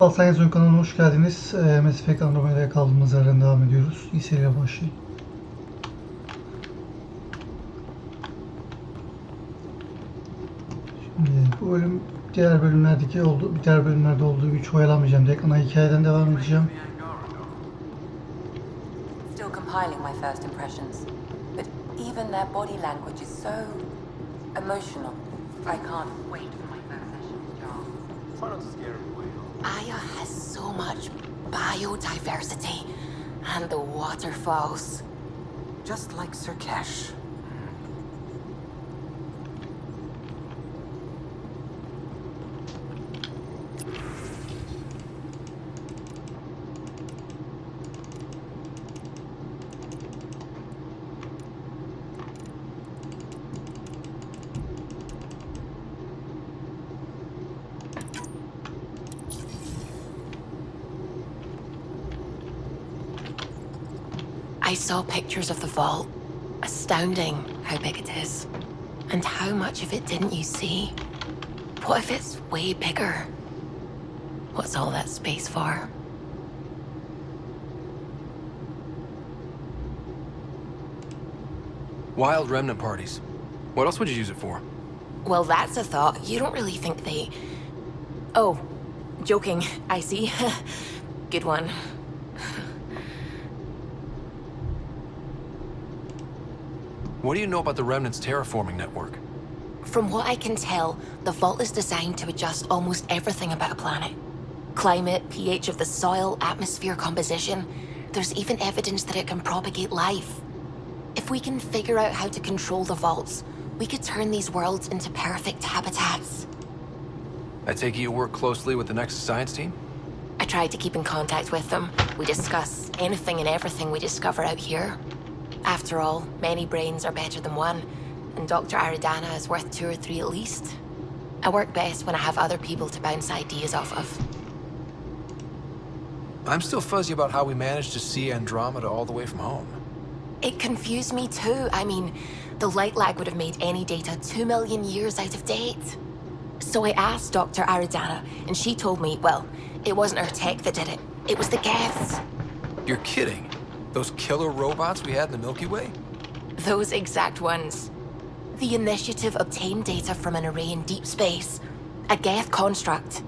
ALSENYAZ Oyun kanalına hoş geldiniz. Mass Effect Andromeda'ya kaldığımız yerden devam ediyoruz. İyi seyirler başlayın. Şimdi bu bölüm diğer bölümlerde olduğu gibi hiç oyalamayacağım. Direkt ana hikayeden devam edeceğim. Still compiling my first impressions, but even their body language is so emotional. I can't wait for my first session with Charles. Try not to scare him away. Aya has so much biodiversity and the waterfalls. Just like Sirkesh. I saw pictures of the vault. Astounding how big it is. And how much of it didn't you see? What if it's way bigger? What's all that space for? Wild remnant parties. What else would you use it for? Well, that's a thought. You don't really think they... Oh, joking, I see. Good one. What do you know about the Remnant's terraforming network? From what I can tell, the vault is designed to adjust almost everything about a planet. Climate, pH of the soil, atmosphere composition. There's even evidence that it can propagate life. If we can figure out how to control the vaults, we could turn these worlds into perfect habitats. I take it you work closely with the Nexus science team? I tried to keep in contact with them. We discuss anything and everything we discover out here. After all, many brains are better than one, and Dr. Aridana is worth 2 or 3 at least. I work best when I have other people to bounce ideas off of. I'm still fuzzy about how we managed to see Andromeda all the way from home. It confused me too. I mean, the light lag would have made any data 2 million years out of date. So I asked Dr. Aridana, and she told me, well, it wasn't her tech that did it. It was the Geths. You're kidding. Those killer robots we had in the Milky Way? Those exact ones. The initiative obtained data from an array in deep space, a Geth construct.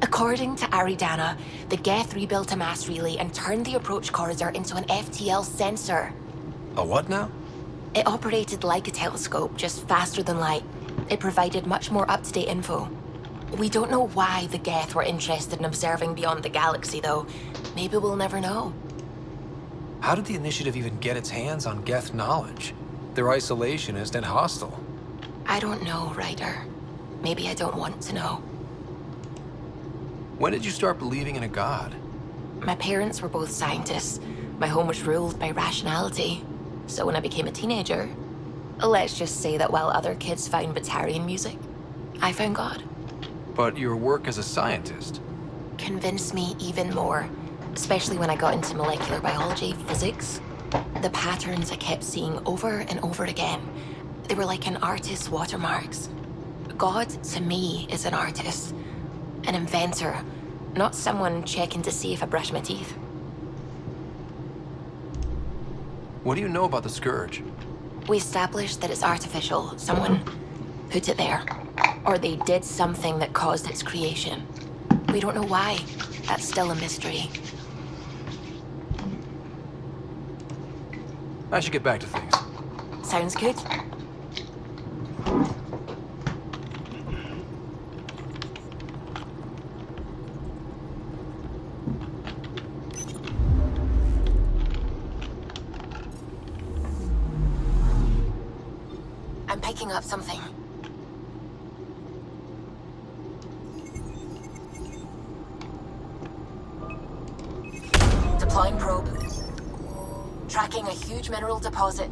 According to Aridana, the Geth rebuilt a mass relay and turned the approach corridor into an FTL sensor. A what now? It operated like a telescope, just faster than light. It provided much more up-to-date info. We don't know why the Geth were interested in observing beyond the galaxy, though. Maybe we'll never know. How did the initiative even get its hands on Geth knowledge? They're isolationist and hostile. I don't know, Ryder. Maybe I don't want to know. When did you start believing in a god? My parents were both scientists. My home was ruled by rationality. So when I became a teenager, let's just say that while other kids found Batarian music, I found God. But your work as a scientist? Convinced me even more, especially when I got into molecular biology, physics. The patterns I kept seeing over and over again, they were like an artist's watermarks. God, to me, is an artist, an inventor, not someone checking to see if I brush my teeth. What do you know about the Scourge? We established that it's artificial. Someone put it there. Or they did something that caused its creation. We don't know why. That's still a mystery. I should get back to things. Sounds good. I'm picking up something. Deploying probe. Tracking a huge mineral deposit.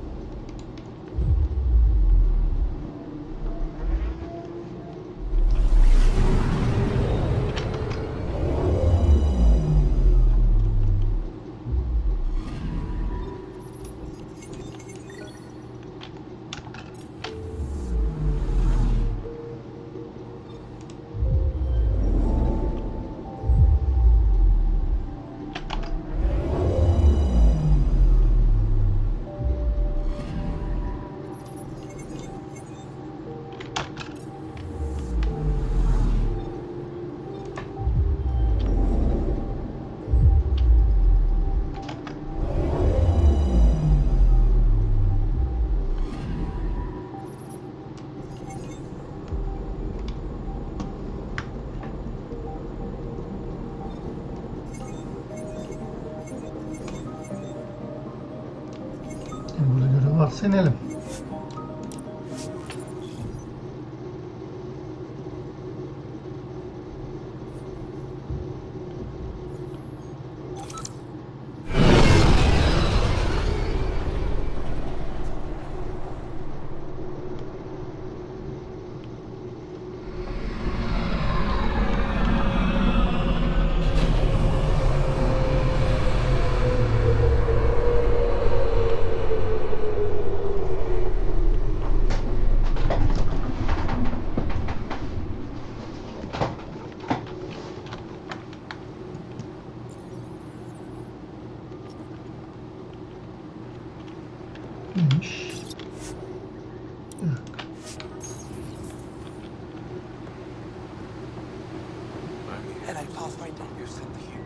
Varsa inelim. Neymiş? Yok. And I Pathfinder you sent here.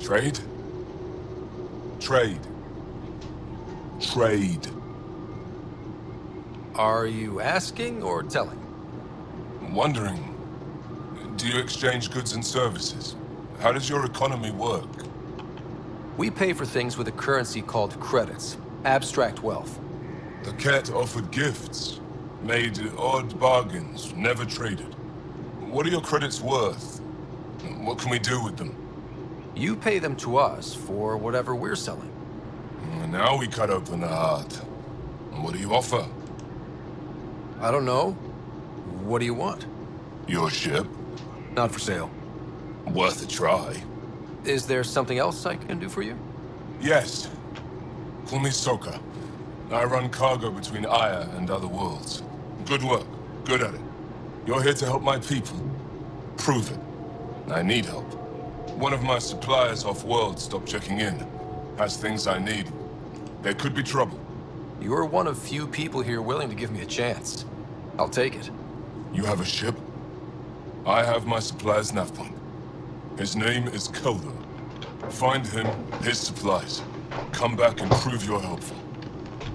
Trade? Trade. Trade. Are you asking or telling? Wondering, do you exchange goods and services? How does your economy work? We pay for things with a currency called credits, abstract wealth. The cat offered gifts, made odd bargains, never traded. What are your credits worth? What can we do with them? You pay them to us for whatever we're selling. Now we cut open the heart. What do you offer? I don't know. What do you want? Your ship? Not for sale. Worth a try. Is there something else I can do for you? Yes. Call me Soka. I run cargo between Aya and other worlds. Good work. Good at it. You're here to help my people. Prove it. I need help. One of my suppliers off-world stopped checking in. Has things I need. There could be trouble. You're one of few people here willing to give me a chance. I'll take it. You have a ship? I have my supplier's nav point. His name is Keldo. Find him, his supplies. Come back and prove you're helpful.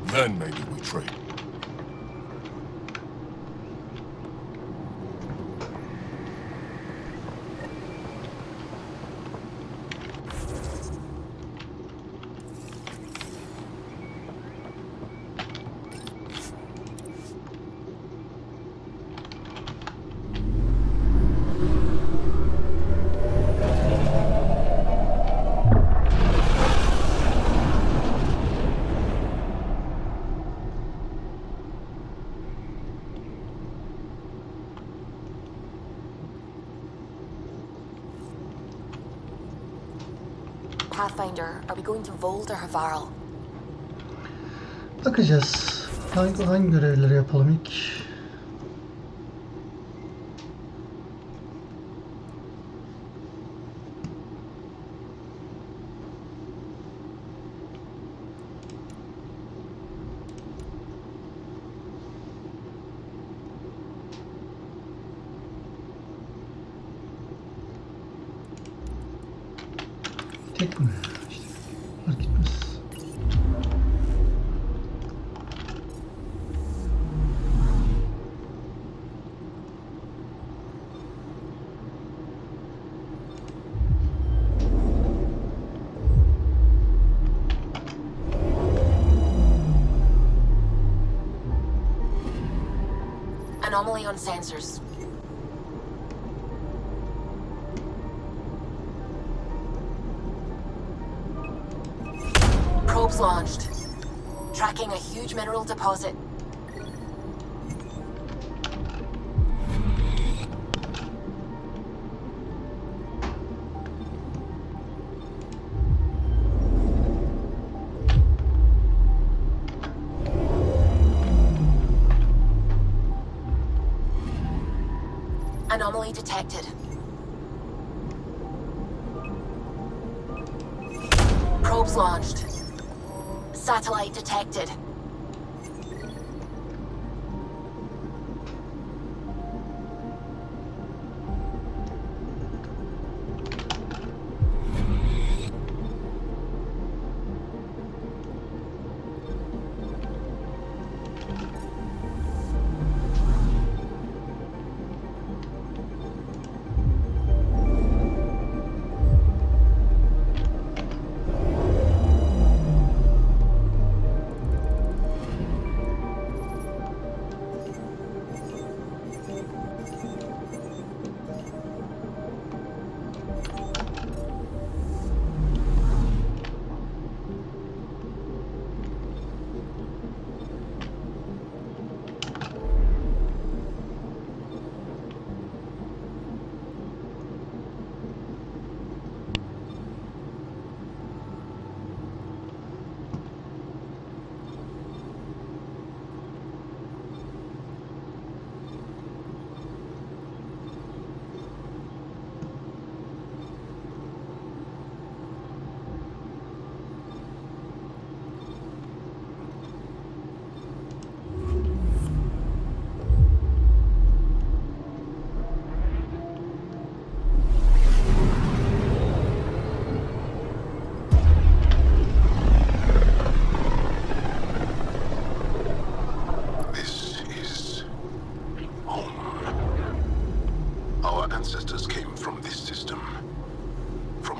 Then maybe we trade. Pathfinder, are we going to Vold or Havarl? Bakacağız. Hangi görevleri yapalım ilk? Tek mi? İşte fark etmez. Anomaly on sensors. Probes launched. Tracking a huge mineral deposit. Anomaly detected. Probes launched. Satellite detected.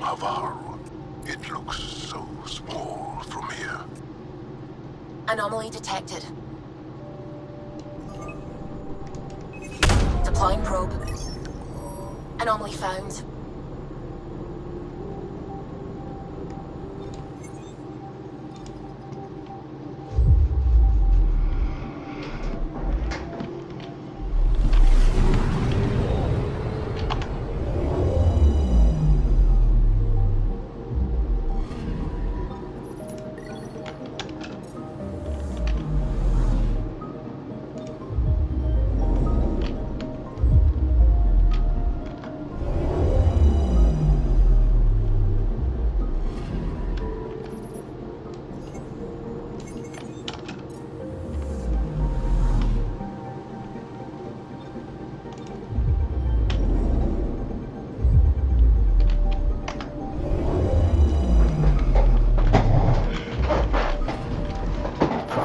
Havaru. It looks so small from here. Anomaly detected. Deploying probe. Anomaly found.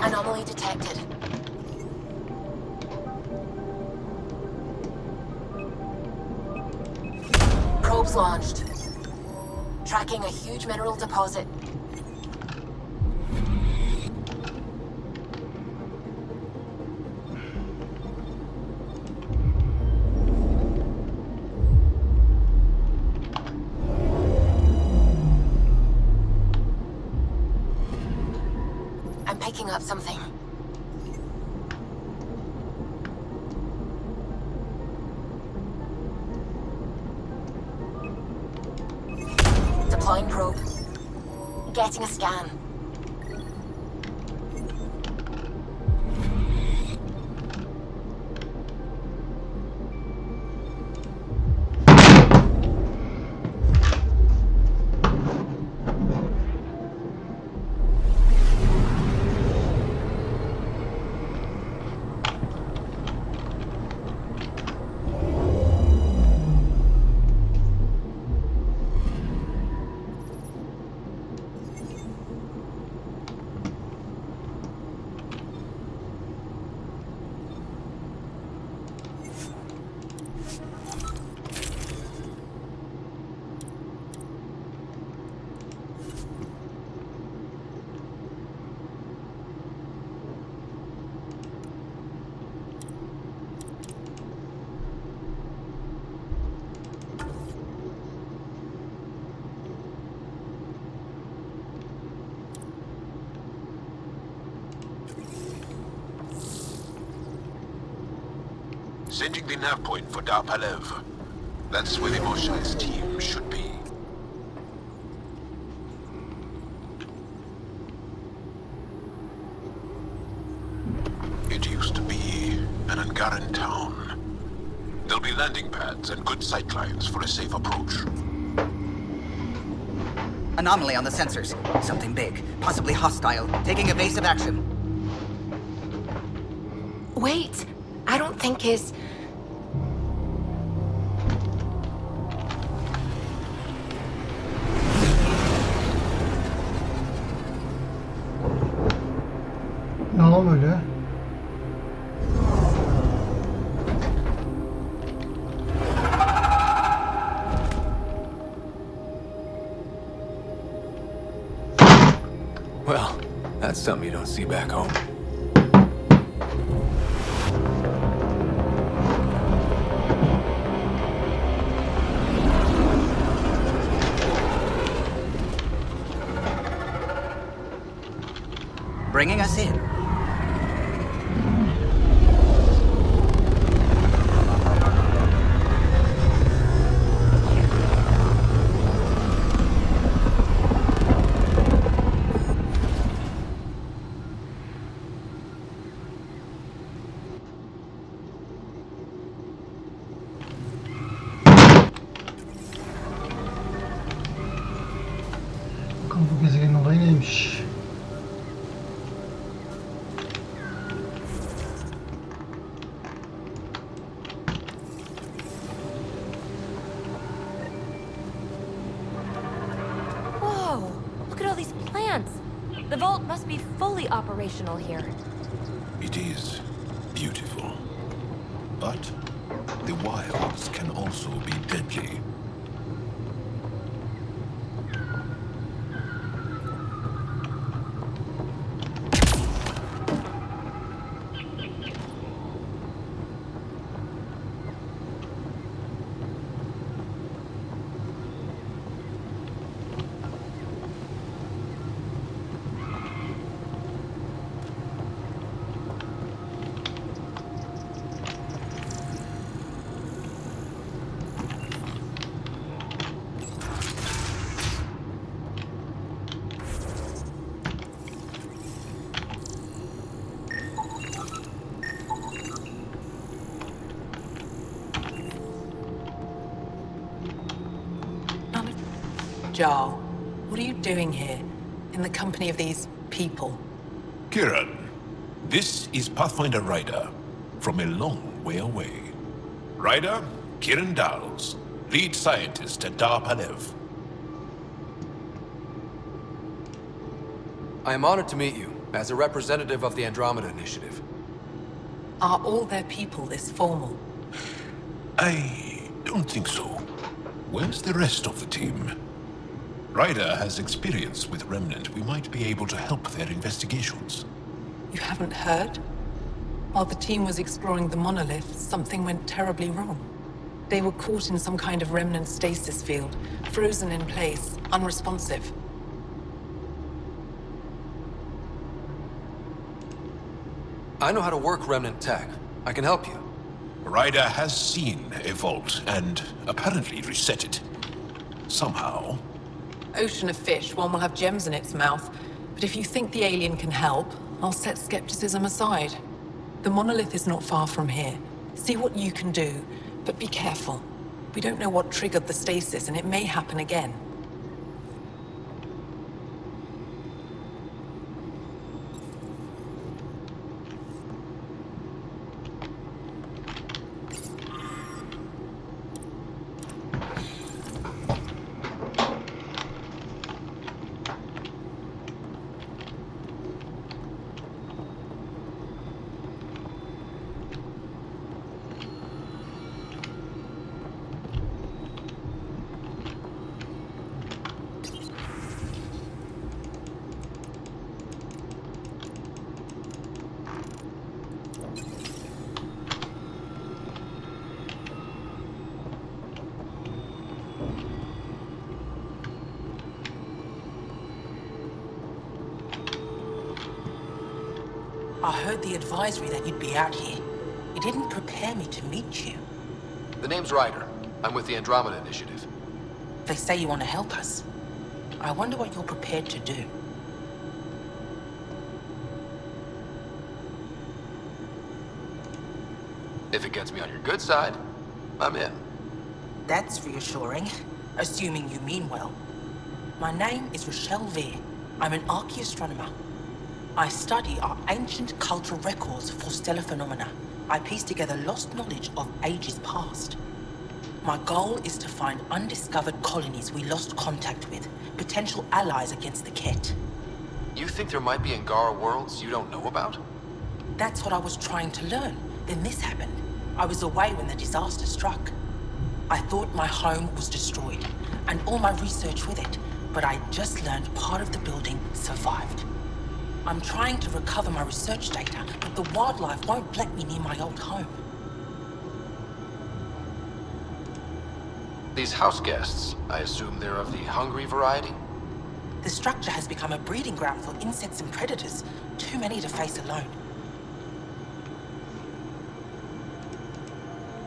Anomaly detected. Probes launched. Tracking a huge mineral deposit. I'm picking up something. Deploying probe. Getting a scan. Sending the nav point for Darpalev. That's where the Moshai's team should be. It used to be an Angaran town. There'll be landing pads and good sightlines for a safe approach. Anomaly on the sensors. Something big, possibly hostile, taking evasive action. Wait, I don't think his... Ne lan böyle? Well, that's something you don't see back home. Bringing us in. Bakalım bu gezegenin olayı neymiş? Whoa! Look at all these plants! The vault must be fully operational here. It is beautiful. But the wilds can also be deadly. Jarl, what are you doing here, in the company of these people? Kieran, this is Pathfinder Ryder, from a long way away. Ryder, Kieran Dowles, lead scientist at Dar Palev. I am honored to meet you, as a representative of the Andromeda Initiative. Are all their people this formal? I don't think so. Where's the rest of the team? Ryder has experience with Remnant. We might be able to help their investigations. You haven't heard? While the team was exploring the monolith, something went terribly wrong. They were caught in some kind of remnant stasis field, frozen in place, unresponsive. I know how to work Remnant tech. I can help you. Ryder has seen a vault and apparently reset it. Somehow. Ocean of fish, one will have gems in its mouth. But if you think the alien can help, I'll set skepticism aside. The monolith is not far from here. See what you can do, but be careful. We don't know what triggered the stasis, and it may happen again. I heard the advisory that you'd be out here. It didn't prepare me to meet you. The name's Ryder. I'm with the Andromeda Initiative. They say you want to help us. I wonder what you're prepared to do. If it gets me on your good side, I'm in. That's reassuring, assuming you mean well. My name is Rochelle Veer. I'm an archaeoastronomer. I study our ancient cultural records for stellar phenomena. I piece together lost knowledge of ages past. My goal is to find undiscovered colonies we lost contact with, potential allies against the Ket. You think there might be Angara worlds you don't know about? That's what I was trying to learn. Then this happened. I was away when the disaster struck. I thought my home was destroyed, and all my research with it, but I just learned part of the building survived. I'm trying to recover my research data, but the wildlife won't let me near my old home. These house guests, I assume they're of the hungry variety? The structure has become a breeding ground for insects and predators, too many to face alone.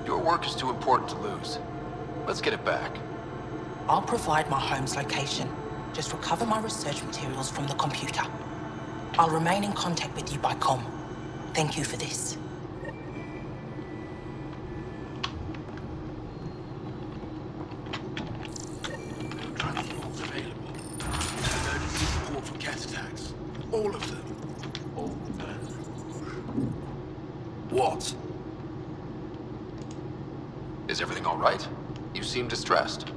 Your work is too important to lose. Let's get it back. I'll provide my home's location. Just recover my research materials from the computer. I'll remain in contact with you by comm. Thank you for this. Transports available. Emergency support for cat attacks. All of them. What? Is everything all right? You seem distressed.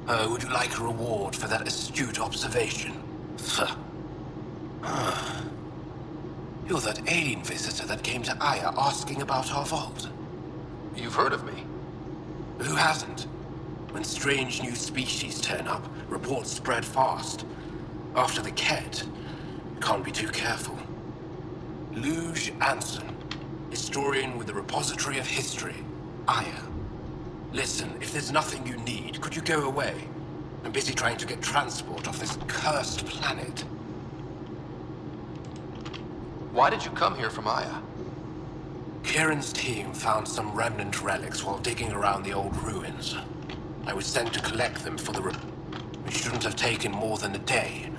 Would you like a reward for that astute observation? You're that alien visitor that came to Aya asking about our vault. You've heard of me. Who hasn't? When strange new species turn up, reports spread fast. After the Ket, can't be too careful. Luge Anson, historian with the Repository of History, Aya. Listen, if there's nothing you need, could you go away? I'm busy trying to get transport off this cursed planet. Why did you come here from Aya? Kieran's team found some remnant relics while digging around the old ruins. I was sent to collect them for the which shouldn't have taken more than a day.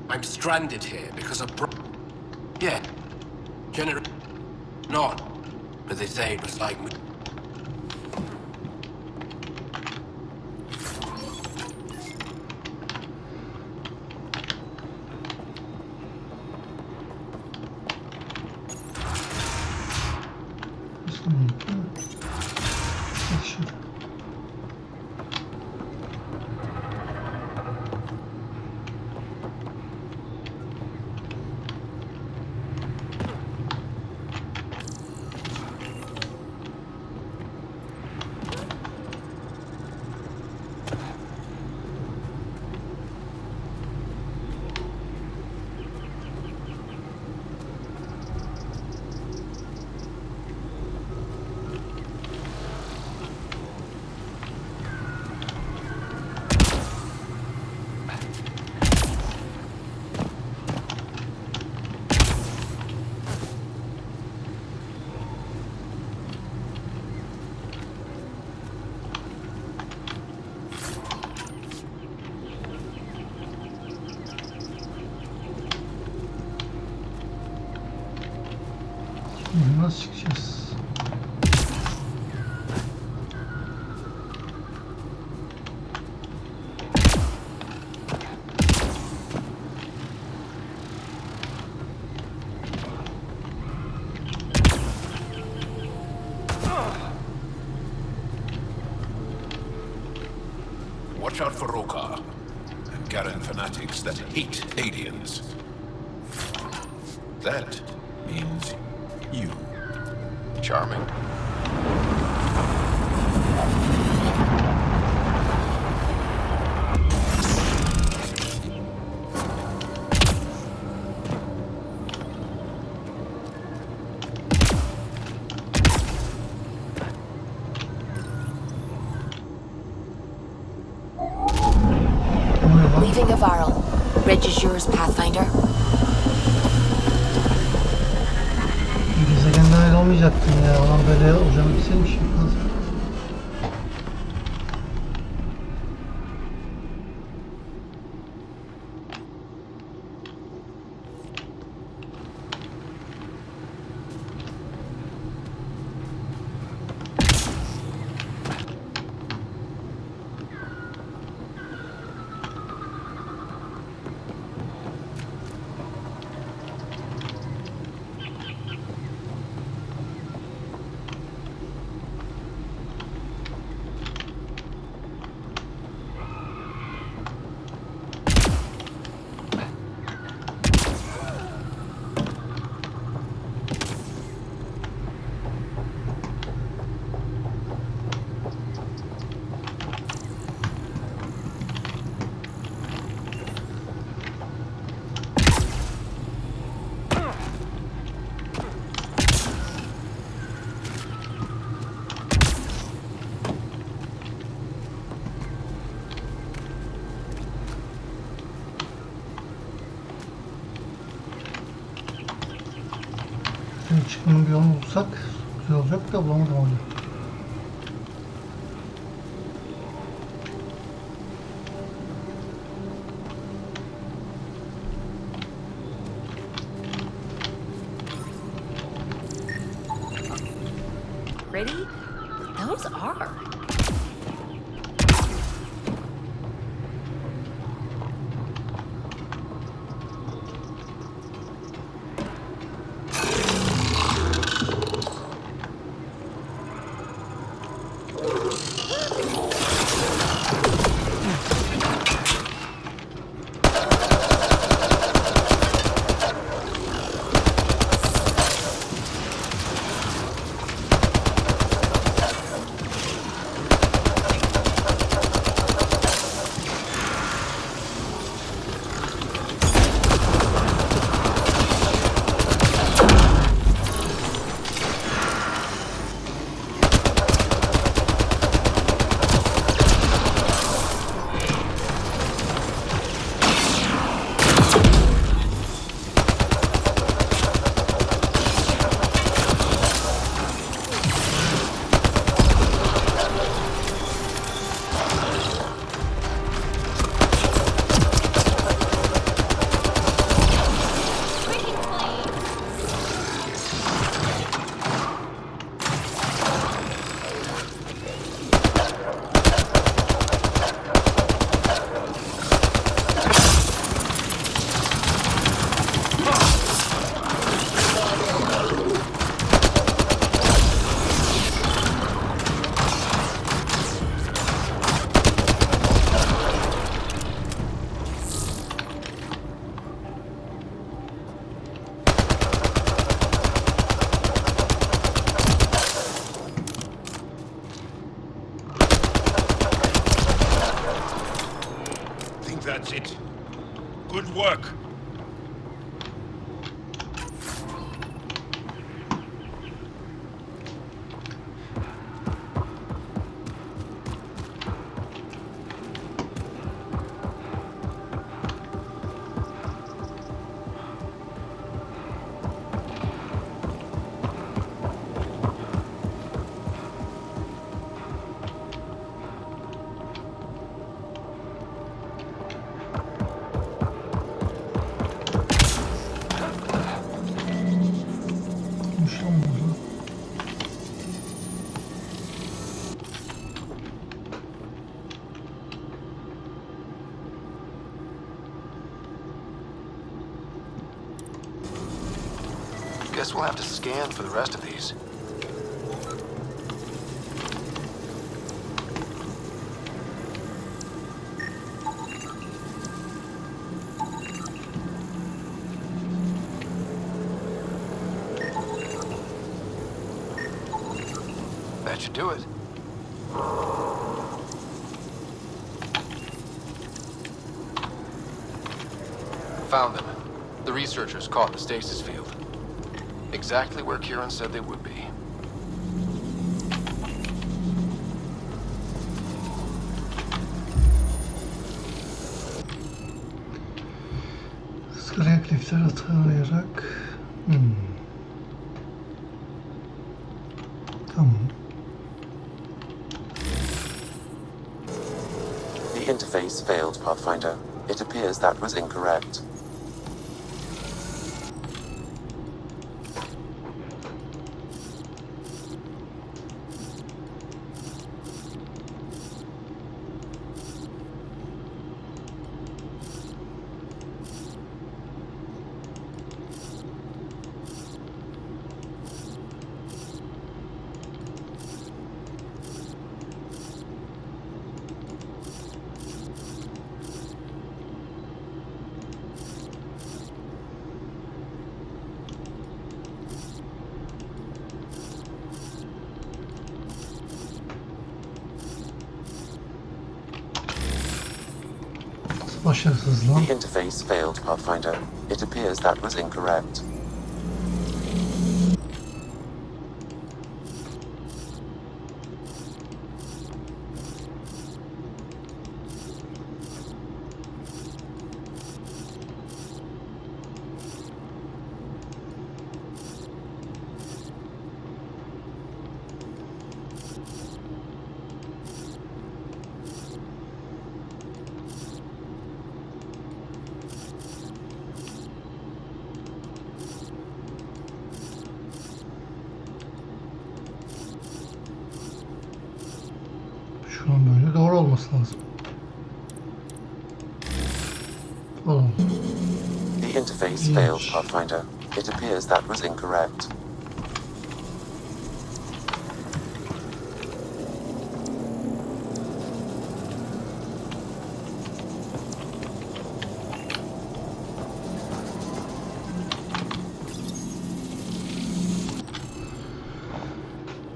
I'm stranded here because of yeah. Not. But they say it was like me. Nasıl çıkacağız? Watch out for Roka and Garen fanatics that hate aliens. That means you. Charming. Leaving Avaril. Bridge is yours, Pathfinder. Gezegen dahil olmayacaktım ya. Olan böyle olacağını bilseymişim. Çıkmanın bir yolunu bulsak güzel olacak da bulamadım onu. Pretty? Those are. That's it. Good work. Guess we'll have to scan for the rest of these. That should do it. Found them. The researchers caught the stasis field. Exactly where Kieran said they would be. Sıraya klifler atayarak... Tamam. The interface failed, Pathfinder. It appears that was incorrect. Başarısız lan. The interface failed, Pathfinder. It appears that was incorrect. Şu an böyle doğru olması lazım. Falan. The interface failed, Pathfinder. It appears that was incorrect.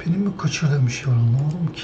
Benim mi kaçırdığım bir şey var, anlamadım ki.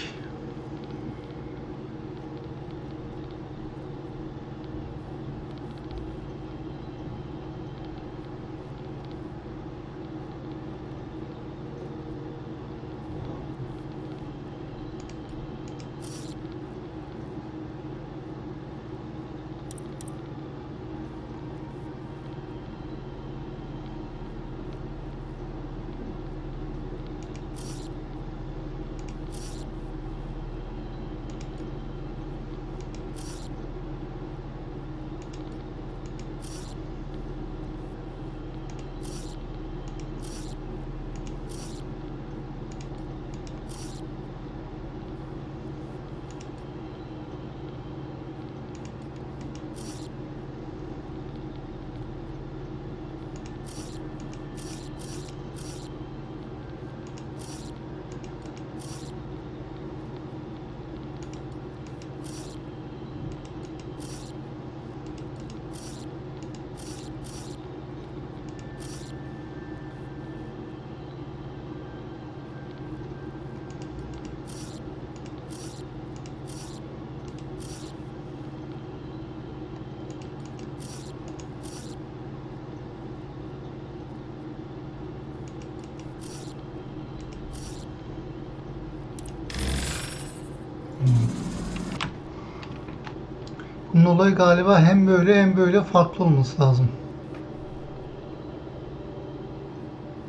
Bunun olayı galiba hem böyle hem böyle farklı olması lazım.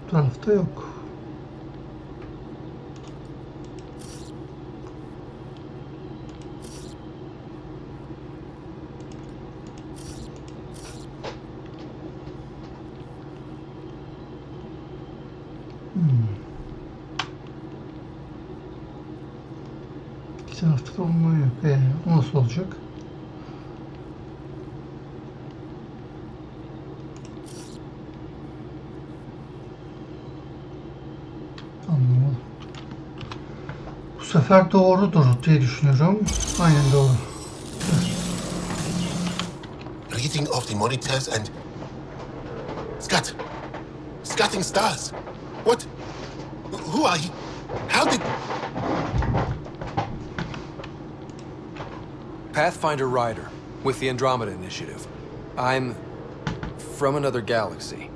Bu tarafta yok. İki tarafta da olmuyor yok. O nasıl olacak? sefer doğrudur diye düşünüyorum. Aynen doğru. Reading of the monitors and... Scatting stars. What? Who are you? How did... Pathfinder Rider, with the Andromeda Initiative. I'm from another galaxy.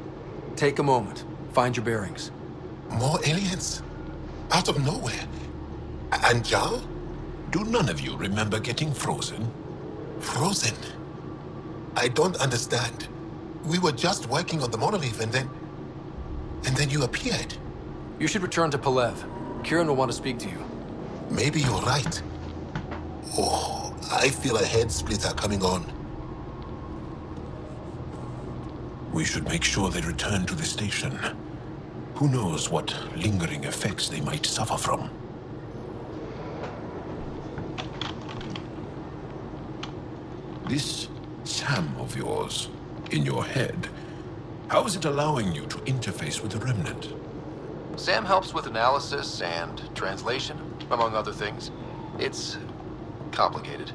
Take a moment, find your bearings. More aliens? Out of nowhere? And Jal? Do none of you remember getting frozen? Frozen? I don't understand. We were just working on the monolith and then you appeared. You should return to Palev. Kieran will want to speak to you. Maybe you're right. Oh, I feel a head splitter coming on. We should make sure they return to the station. Who knows what lingering effects they might suffer from. This Sam of yours, in your head, how is it allowing you to interface with the Remnant? Sam helps with analysis and translation, among other things. It's complicated.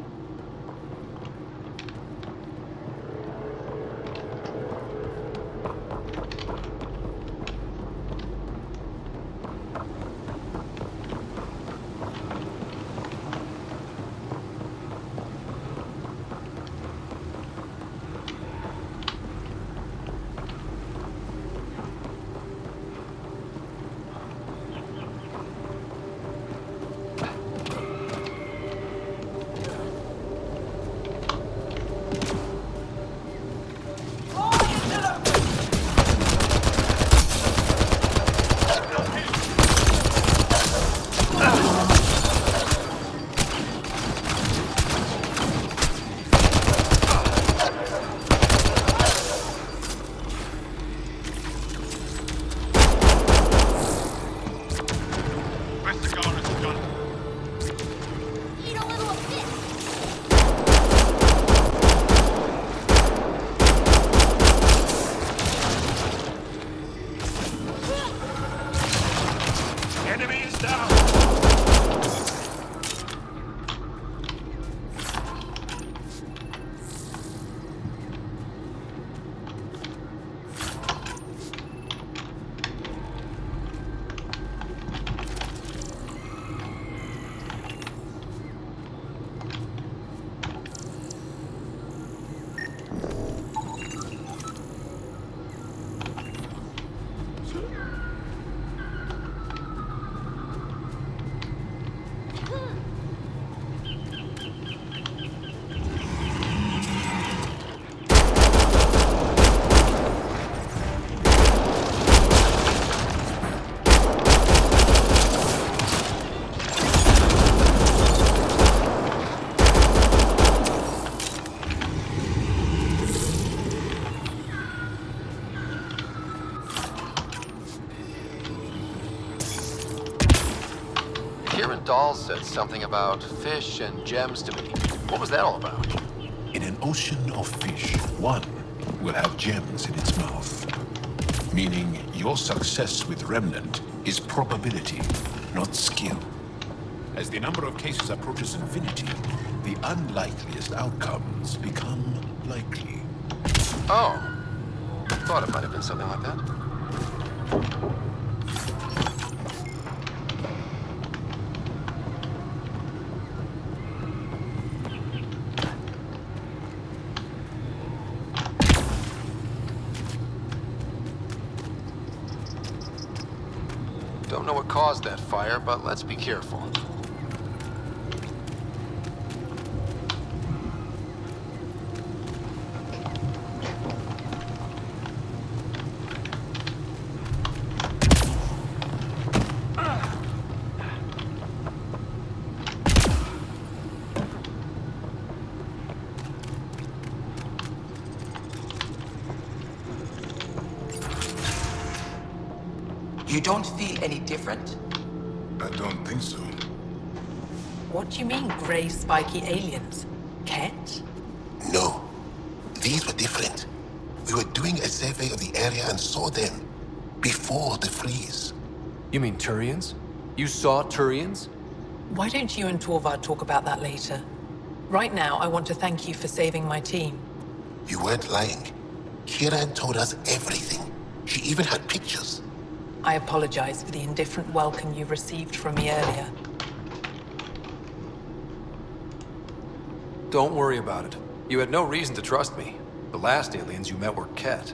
Dahl said something about fish and gems to me. What was that all about? In an ocean of fish, one will have gems in its mouth. Meaning your success with Remnant is probability, not skill. As the number of cases approaches infinity, the unlikeliest outcomes become likely. Oh. Thought it might have been something like that. Don't know what caused that fire, but let's be careful. You don't feel any different? I don't think so. What do you mean, grey, spiky aliens? Cat? No. These were different. We were doing a survey of the area and saw them before the freeze. You mean Turians? You saw Turians? Why don't you and Torvald talk about that later? Right now, I want to thank you for saving my team. You weren't lying. Kieran told us everything. She even had pictures. I apologize for the indifferent welcome you received from me earlier. Don't worry about it. You had no reason to trust me. The last aliens you met were Ket.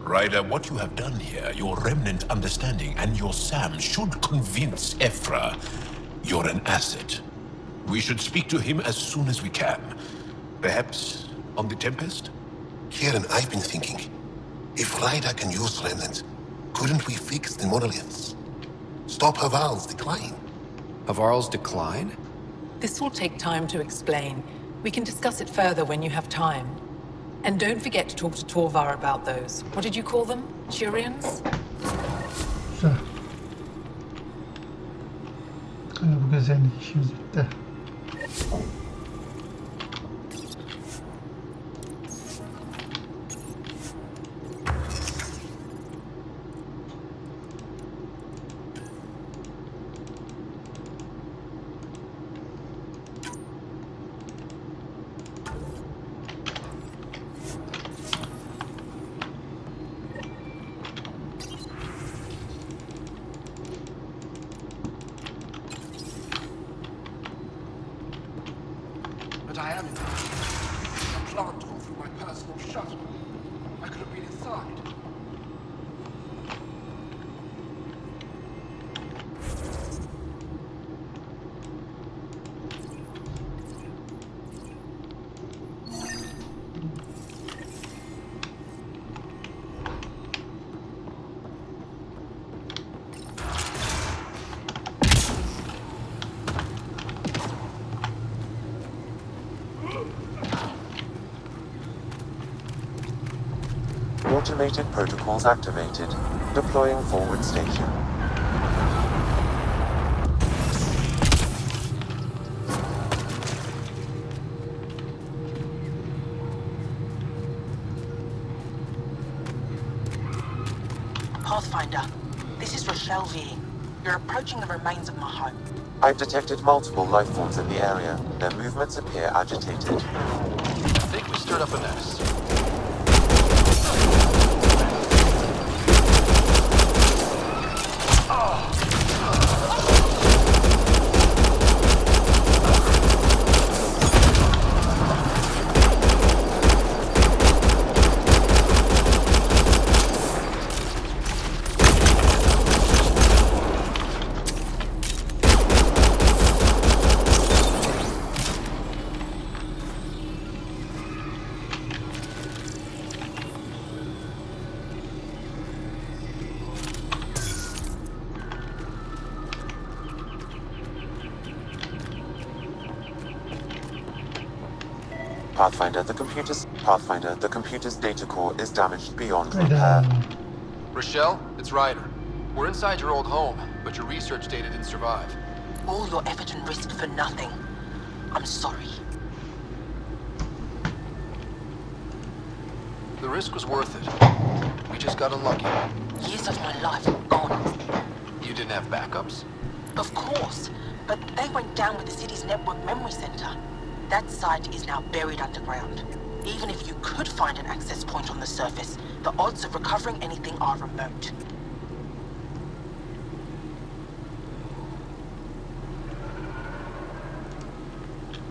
Ryder, what you have done here, your remnant understanding and your Sam should convince Ephra you're an asset. We should speak to him as soon as we can. Perhaps on the Tempest? Kieran, I've been thinking. If Ryder can use remnants, couldn't we fix the monoliths? Stop Haval's decline? Havarl's decline? This will take time to explain. We can discuss it further when you have time. And don't forget to talk to Torvar about those. What did you call them? Turians? Güzel. Hani bu gezenlik işimiz bitti. But I am in a plant tore through my personal shuttle. I could have been inside. Automated protocols activated. Deploying forward station. Pathfinder, this is Rochelle V. You're approaching the remains of my home. I've detected multiple life forms in the area. Their movements appear agitated. I think we stirred up a mess. Pathfinder, the computer's data core is damaged beyond repair. Rochelle, it's Ryder. We're inside your old home, but your research data didn't survive. All your effort and risk for nothing. I'm sorry. The risk was worth it. We just got unlucky. Years of my life gone. You didn't have backups? Of course, but they went down with the city's network memory center. That site is now buried underground. Even if you could find an access point on the surface, the odds of recovering anything are remote.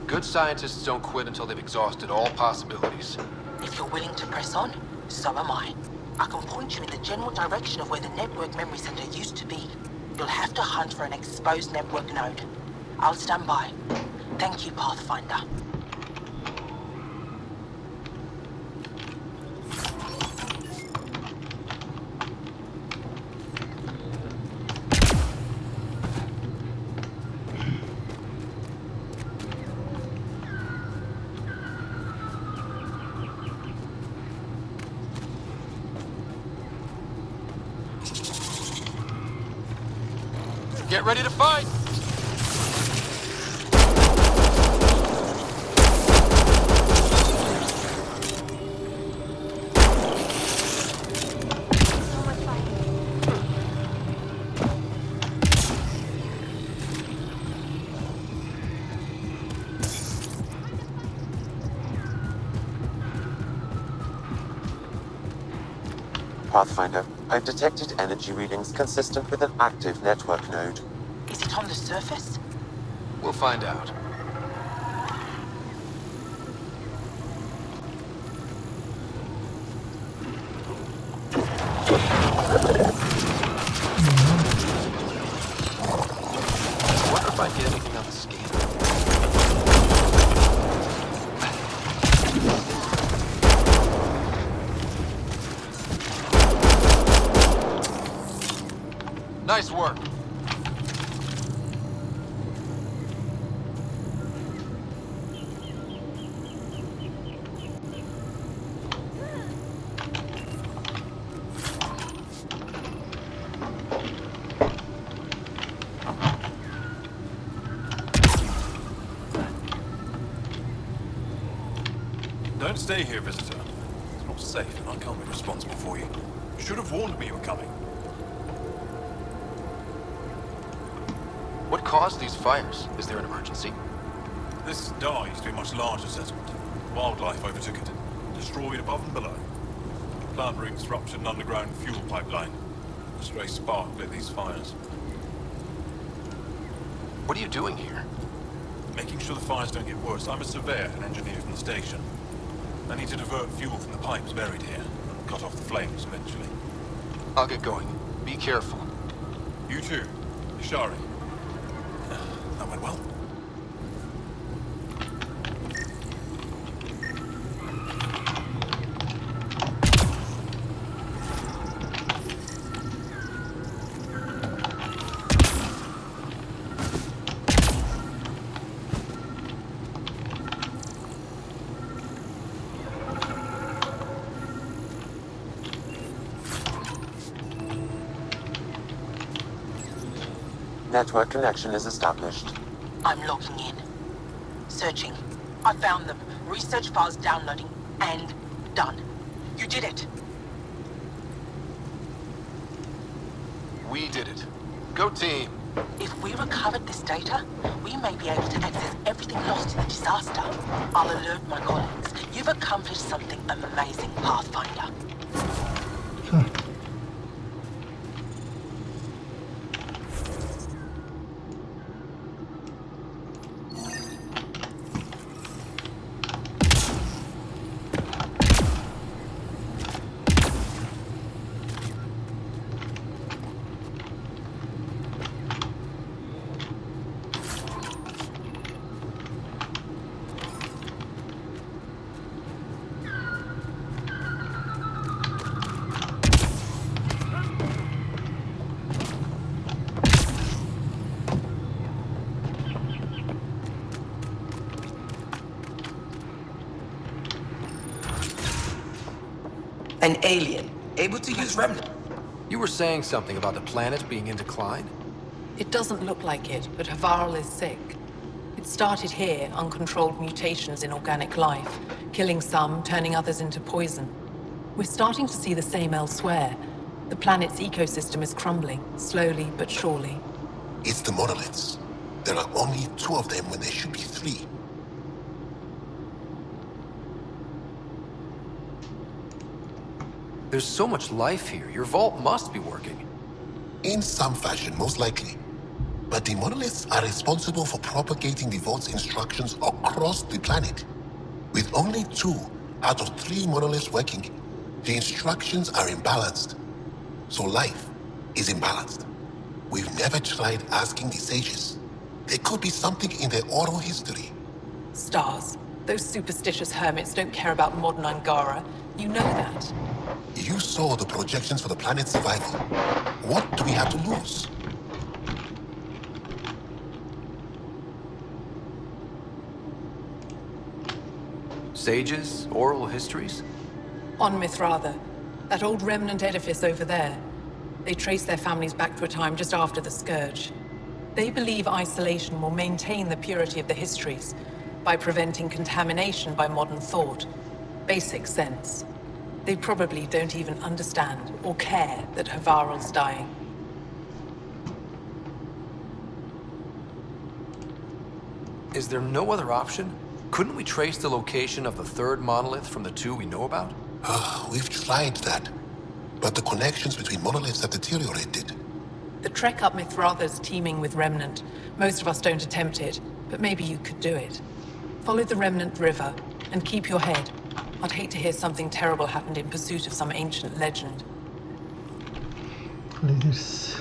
Good scientists don't quit until they've exhausted all possibilities. If you're willing to press on, so am I. I can point you in the general direction of where the network memory center used to be. You'll have to hunt for an exposed network node. I'll stand by. Thank you, Pathfinder. Get ready to fight! Pathfinder, I've detected energy readings consistent with an active network node. Is it on the surface? We'll find out. I wonder if I get anything on the scan. Nice work. Don't stay here, visitor. It's not safe, and I can't be responsible for you. You should have warned me you were coming. What caused these fires? Is there an emergency? This dye used to be a much larger settlement. Wildlife overtook it, destroyed above and below. Plant roots ruptured an underground fuel pipeline. A stray spark lit these fires. What are you doing here? Making sure the fires don't get worse. I'm a surveyor and engineer from the station. I need to divert fuel from the pipes buried here and cut off the flames eventually. I'll get going. Be careful. You too, Ishari. That went well. Network connection is established. I'm logging in. Searching. I found them. Research files downloading. And done. You did it. We did it. Go team. If we recovered this data, we may be able to access everything lost in the disaster. I'll alert my colleagues. You've accomplished something amazing, Pathfinder. An alien, able to use remnant. You were saying something about the planet being in decline? It doesn't look like it, but Havarl is sick. It started here, uncontrolled mutations in organic life, killing some, turning others into poison. We're starting to see the same elsewhere. The planet's ecosystem is crumbling, slowly but surely. It's the monoliths. There are only 2 of them when there should be 3. There's so much life here. Your vault must be working. In some fashion, most likely. But the monoliths are responsible for propagating the vault's instructions across the planet. With only 2 out of 3 monoliths working, the instructions are imbalanced. So life is imbalanced. We've never tried asking the sages. There could be something in their oral history. Stars. Those superstitious hermits don't care about modern Angara. You know that. You saw the projections for the planet's survival. What do we have to lose? Sages? Oral histories? On Mithratha, that old remnant edifice over there. They trace their families back to a time just after the Scourge. They believe isolation will maintain the purity of the histories by preventing contamination by modern thought. Basic sense. They probably don't even understand or care that Havarl's dying. Is there no other option? Couldn't we trace the location of the 3rd monolith from the 2 we know about? We've tried that. but the connections between monoliths have deteriorated. The trek up Mithratha's teeming with remnant. Most of us don't attempt it, but maybe you could do it. Follow the remnant river and keep your head. I'd hate to hear something terrible happened in pursuit of some ancient legend. Hallederiz.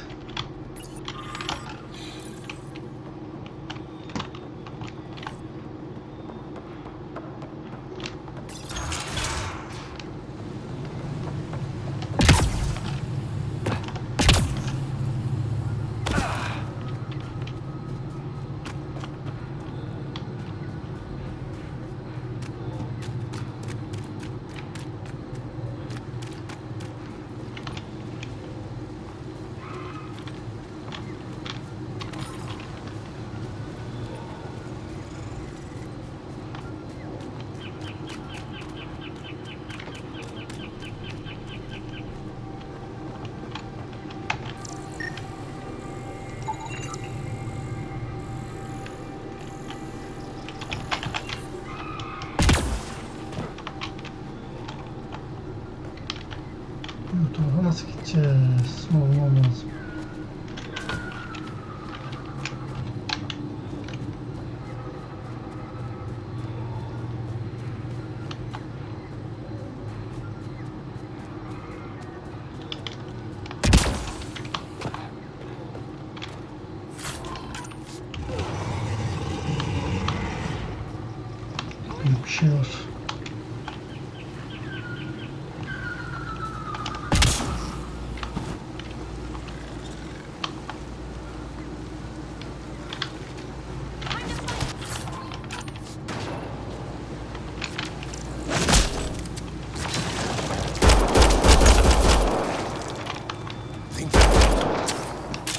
Bu tarafa nasıl gideceğiz? Olmam lazım. Büyük bir şey var.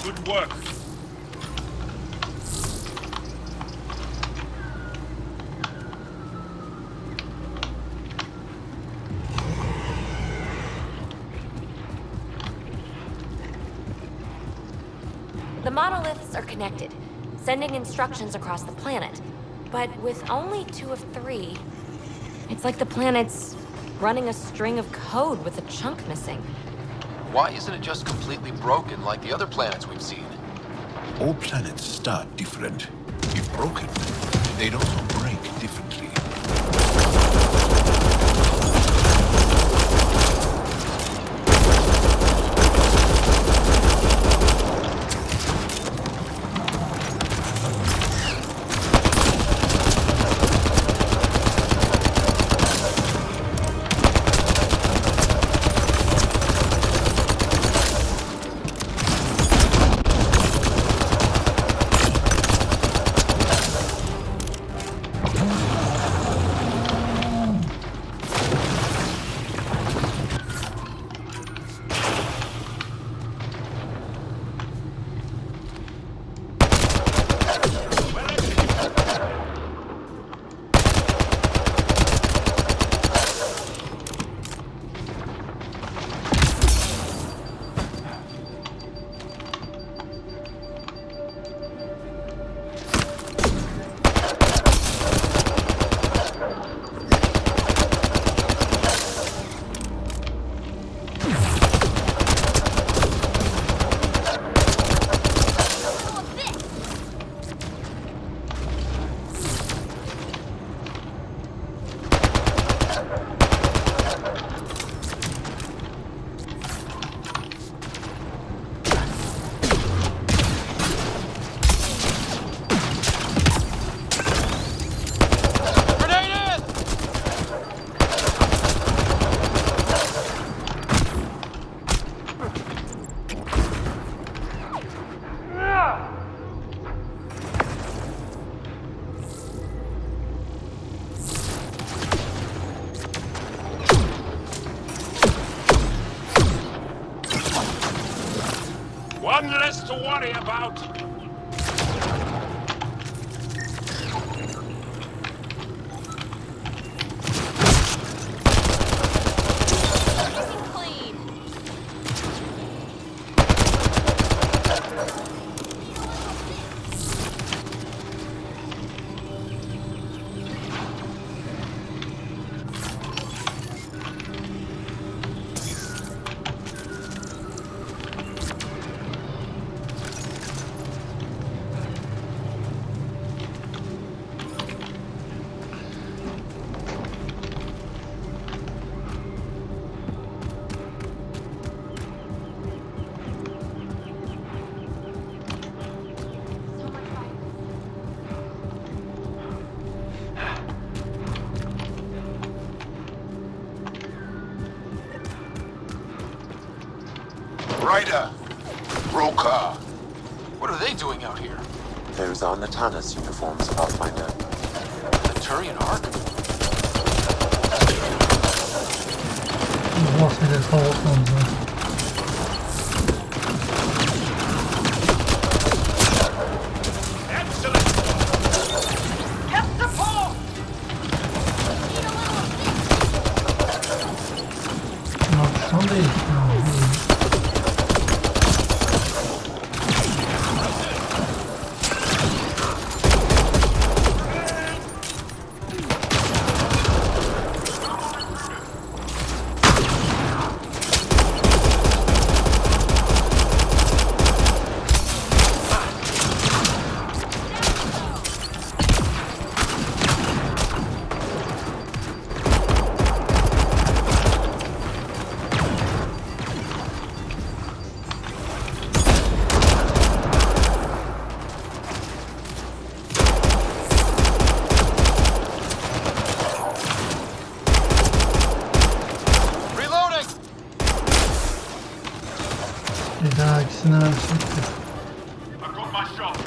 Good work. The monoliths are connected, sending instructions across the planet. But with only 2 of 3, it's like the planet's running a string of code with a chunk missing. Why isn't it just completely broken like the other planets we've seen? All planets start different. If broken, they'd also break differently. One less to worry about. Ryder! Broker! What are they doing out here? Those are Natana's uniforms, Pathfinder. The Turian Ark? Bahsede kavuşmamız lazım. Bunlar tutan değil. Bir daha ikisini versek. I've got my shot.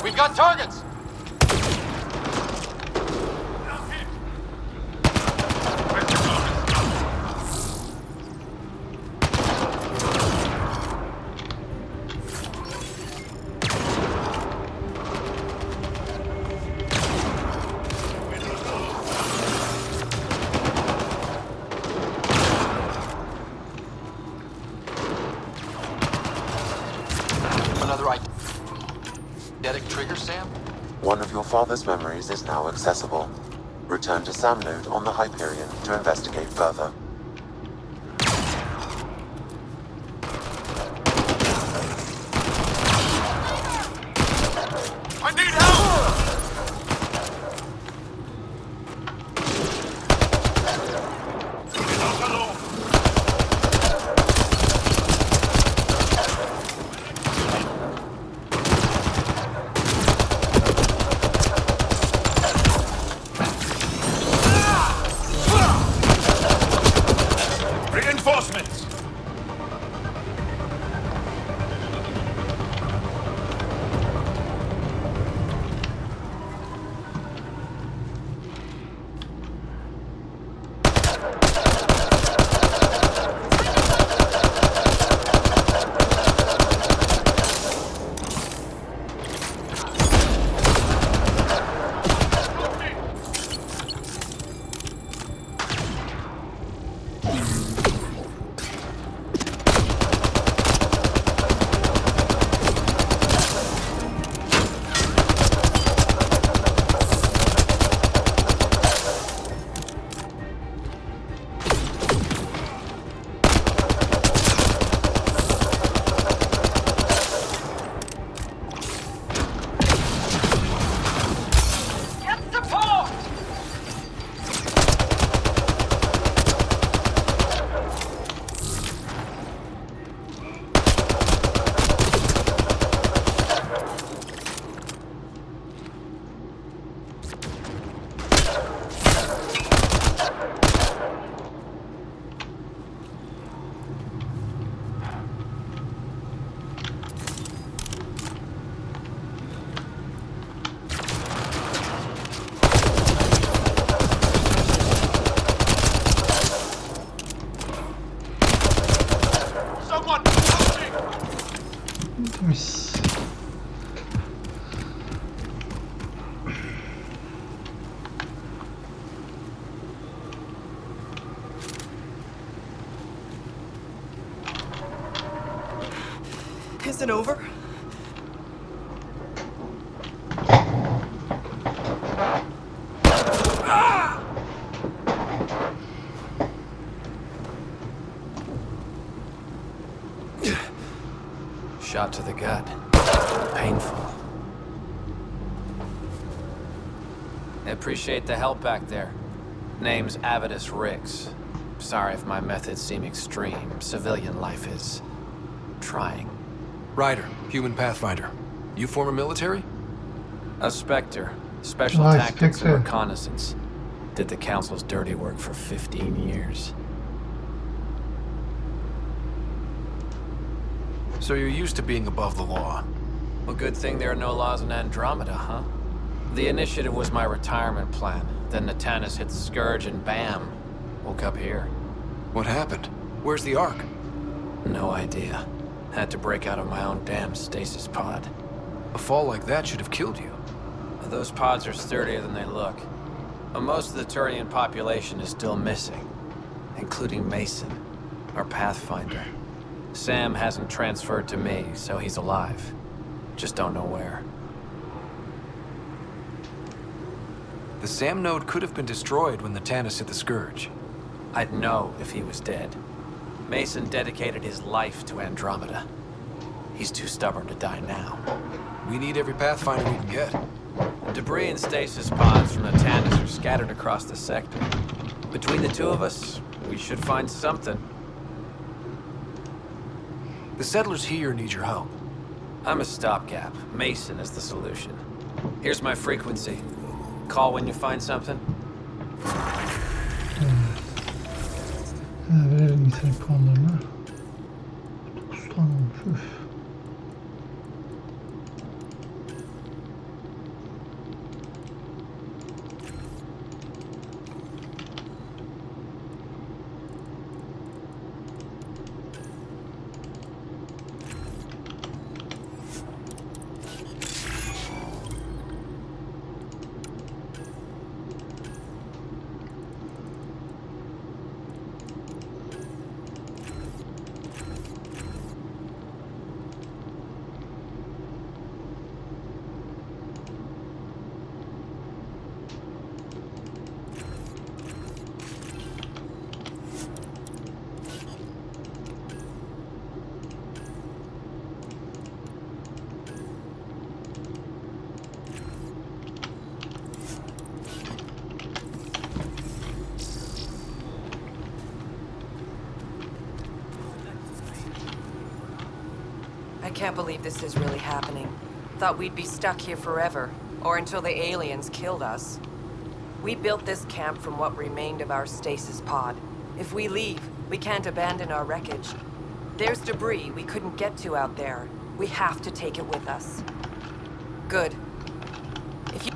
We've got targets! Another eidetic trigger, Sam? One of your father's memories is now accessible. Return to Sam Node on the Hyperion to investigate further. I need help! isn't over. Shot to the gut. Painful. I appreciate the help back there. Name's Avidus Rix. Sorry if my methods seem extreme. Civilian life is trying. Ryder, human pathfinder. You former military? A Spectre. Special Nice, tactics and Spectre. reconnaissance. Did the Council's dirty work for 15 years. So you're used to being above the law. Well, good thing there are no laws in Andromeda, huh? The initiative was my retirement plan. Then Natanis hit the Scourge and bam, woke up here. What happened? Where's the Ark? No idea. Had to break out of my own damn stasis pod. A fall like that should have killed you. Those pods are sturdier than they look. But most of the Turian population is still missing, including Mason, our pathfinder. Sam hasn't transferred to me, so he's alive. Just don't know where. The SAM node could have been destroyed when the Tannis hit the Scourge. I'd know if he was dead. Mason dedicated his life to Andromeda. He's too stubborn to die now. We need every pathfinder we can get. Debris and stasis pods from the Tannis are scattered across the sector. Between the two of us, we should find something. The settlers here need your help. I'm a stopgap. Mason is the solution. Here's my frequency. Call when you find something. Verelim yetenek puanlarını. 9 tane olmuş. Üf. I can't believe this is really happening. Thought we'd be stuck here forever, or until the aliens killed us. We built this camp from what remained of our stasis pod. If we leave, we can't abandon our wreckage. There's debris we couldn't get to out there. We have to take it with us. Good. If you...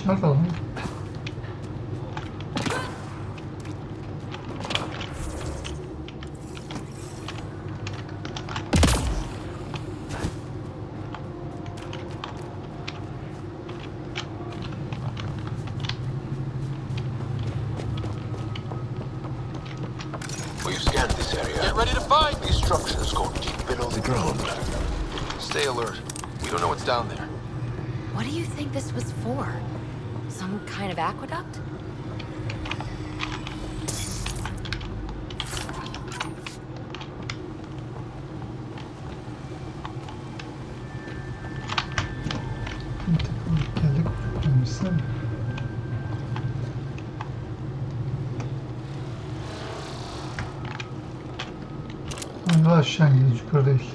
Şart alalım. We've scanned this area. Get ready to fight! These structures go deep below the ground. Stay alert. We don't know what's down there. What do you think this was for? Some kind of aqueduct? Geldik. Gelmişsin. Galiba aşağı gidiyor, yukarı değil.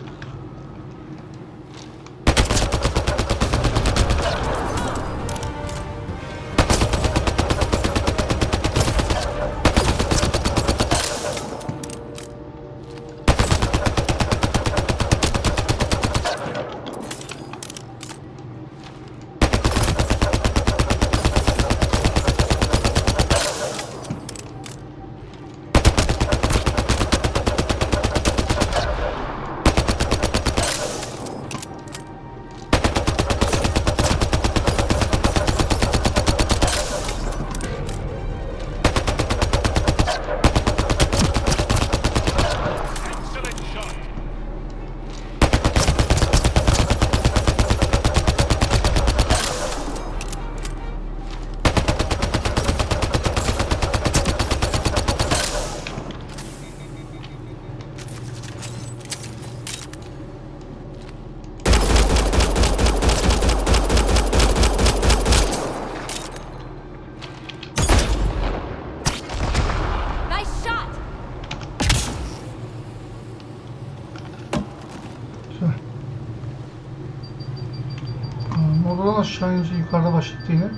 Oradan aşağı ince yukarıda başlattı yine.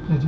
Dedi.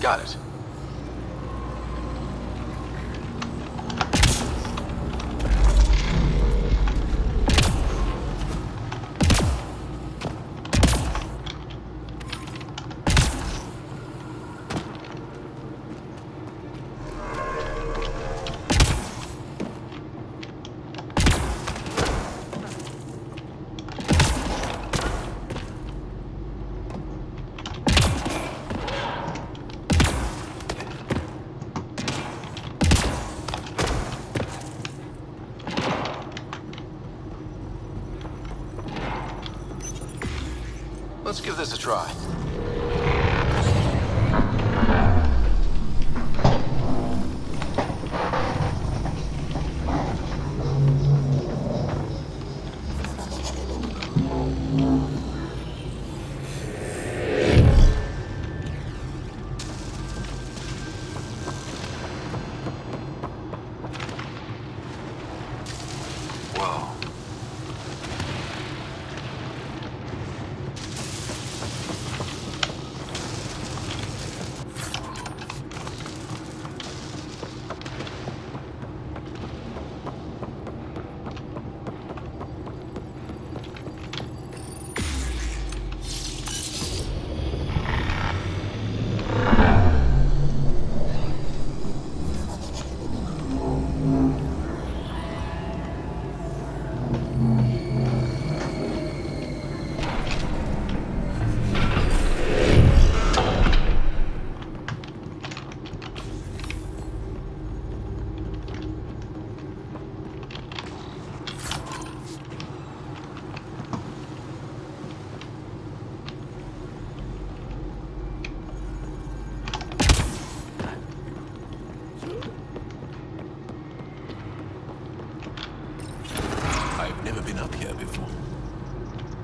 Got it. Let's give this a try.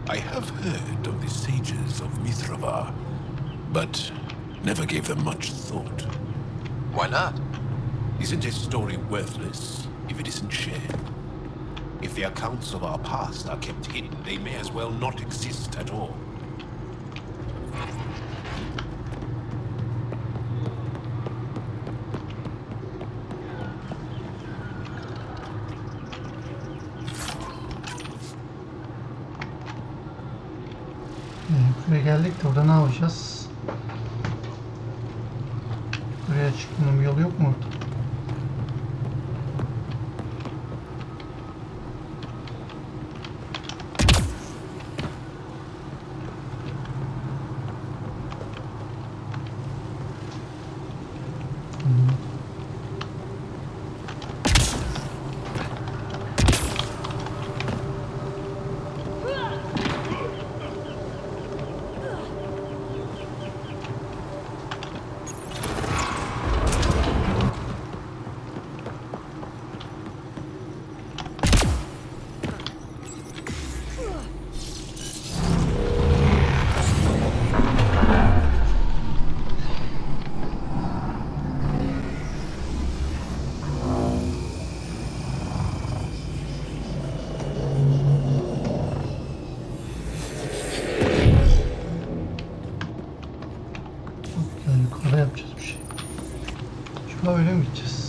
I have heard of the sages of Mithrava, but never gave them much thought. Why not? Isn't a story worthless if it isn't shared? If the accounts of our past are kept hidden, they may as well not exist at all. Buraya geldik de orada ne yapacağız? Buraya çıkmanın bir yolu yok mu orada? Yukarıda yapacağız bir şey. Şuna öyle mi gideceğiz?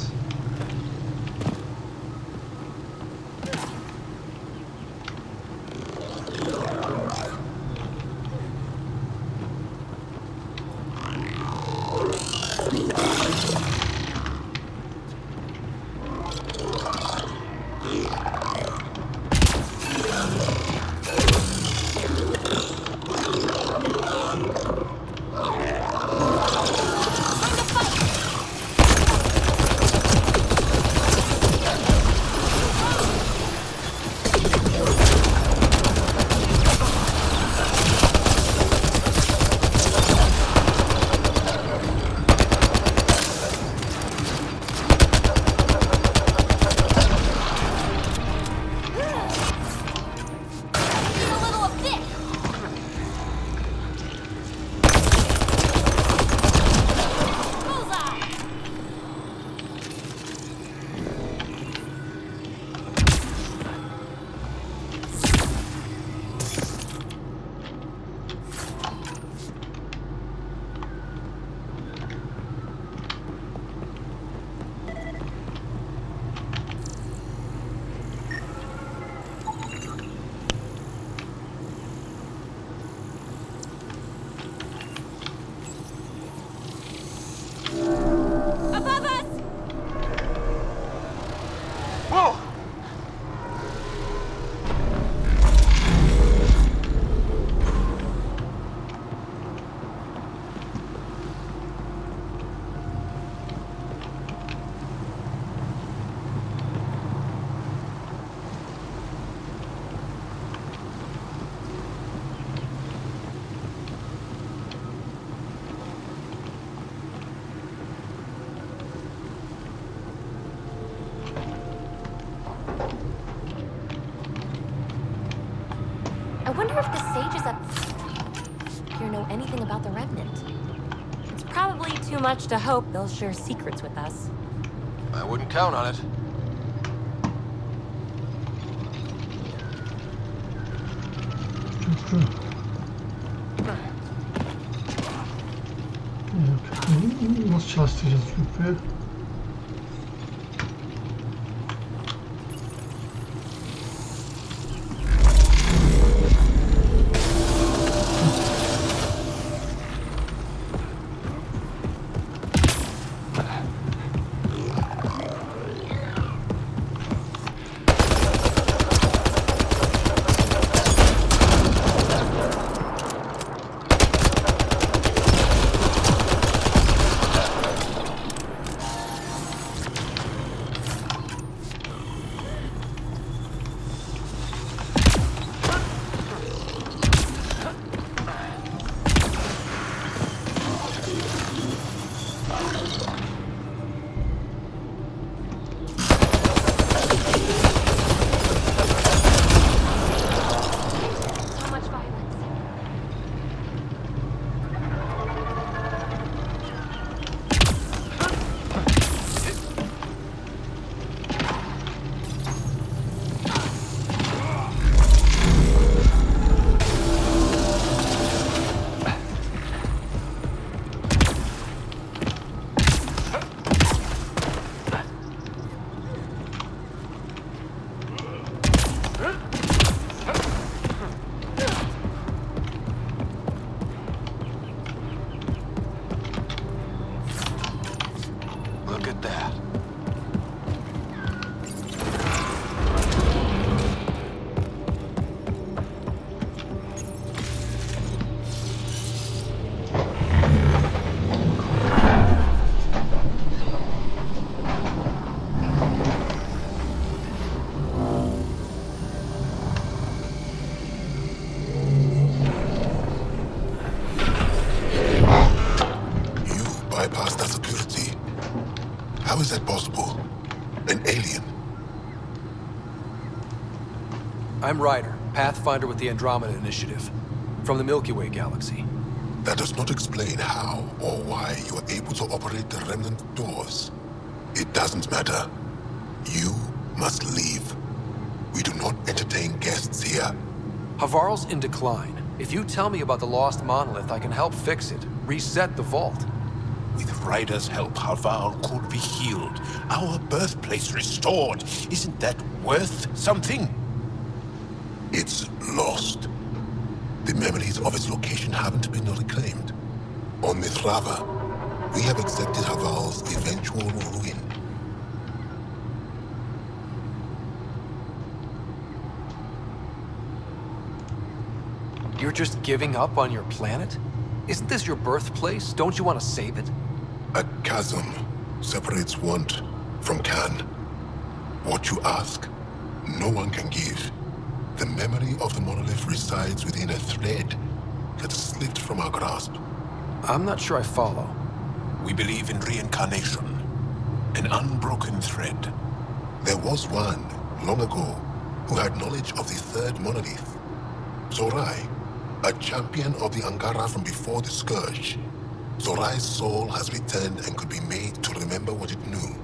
too much to hope they'll share secrets with us. I wouldn't count on it. Köprü. Köprüyü nasıl çalıştıracağız köprüyü? How is that possible? An alien? I'm Ryder, Pathfinder with the Andromeda Initiative, from the Milky Way galaxy. That does not explain how or why you are able to operate the remnant doors. It doesn't matter. You must leave. We do not entertain guests here. Havarl's in decline. If you tell me about the lost monolith, I can help fix it, reset the vault. With Ryder's help, Havarl could be healed, our birthplace restored. Isn't that worth something? It's lost. The memories of its location haven't been reclaimed. On Mithrava, we have accepted Havarl's eventual ruin. You're just giving up on your planet? Isn't this your birthplace? Don't you want to save it? A chasm separates want from can. What you ask, no one can give. The memory of the monolith resides within a thread that slipped from our grasp. I'm not sure I follow. We believe in reincarnation, an unbroken thread. There was one, long ago, who had knowledge of the third monolith. Zorai, a champion of the Angara from before the Scourge. Zorai's soul has returned and could be made to remember what it knew.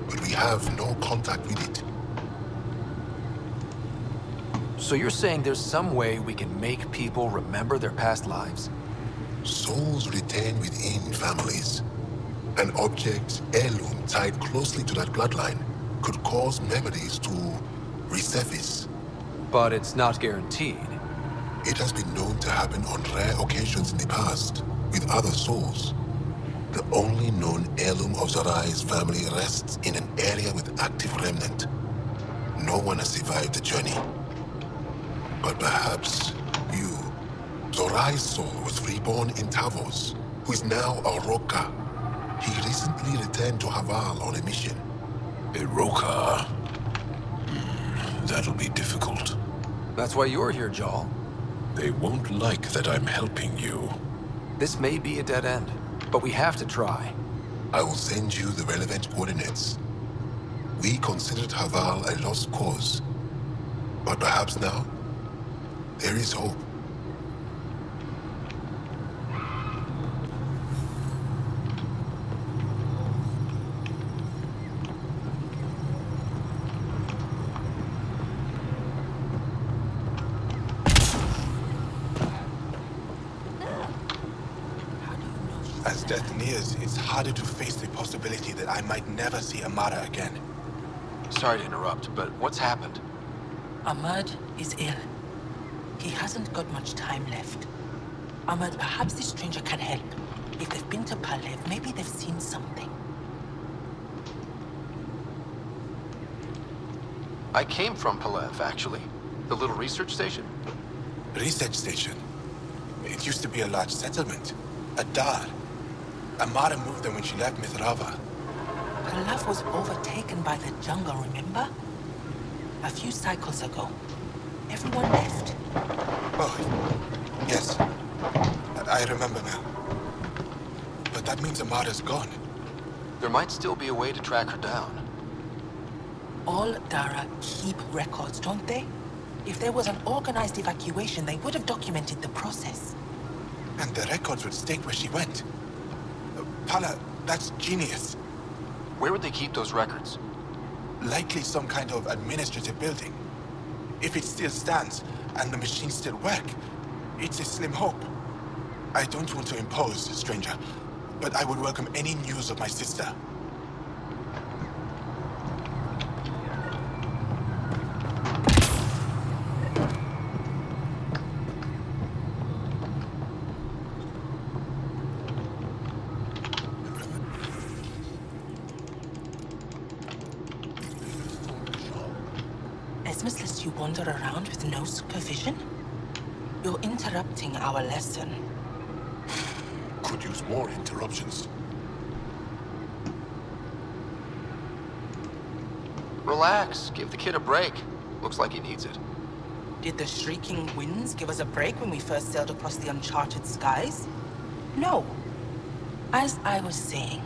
But we have no contact with it. So you're saying there's some way we can make people remember their past lives? Souls retain within families. An object, heirloom, tied closely to that bloodline could cause memories to resurface. But it's not guaranteed. It has been known to happen on rare occasions in the past, with other souls. The only known heirloom of Zorai's family rests in an area with active remnant. No one has survived the journey. But perhaps you. Zorai's soul was reborn in Tavos, who is now a Roka. He recently returned to Havarl on a mission. A Roka? That'll be difficult. That's why you're here, Jal. They won't like that I'm helping you. This may be a dead end, but we have to try. I will send you the relevant coordinates. We considered Havarl a lost cause, but perhaps now, there is hope. death nears, it's harder to face the possibility that I might never see Amara again. Sorry to interrupt, but what's happened? Ahmad is ill. He hasn't got much time left. Ahmad, perhaps this stranger can help. If they've been to Palev, maybe they've seen something. I came from Palev, actually. The little research station. Research station? It used to be a large settlement. A dar. Amara moved them when she left Mithrava. Palev was overtaken by the jungle, remember? A few cycles ago. Everyone left. Oh, yes. I remember now. But that means Amara's gone. There might still be a way to track her down. All Dara keep records, don't they? If there was an organized evacuation, they would have documented the process. And the records would state where she went. Pala, that's genius. Where would they keep those records? Likely some kind of administrative building. If it still stands, and the machines still work, it's a slim hope. I don't want to impose, stranger, but I would welcome any news of my sister. Esmus lets you wander around with no supervision? You're interrupting our lesson. Could use more interruptions. Relax. Give the kid a break. Looks like he needs it. Did the shrieking winds give us a break when we first sailed across the uncharted skies? No. As I was saying,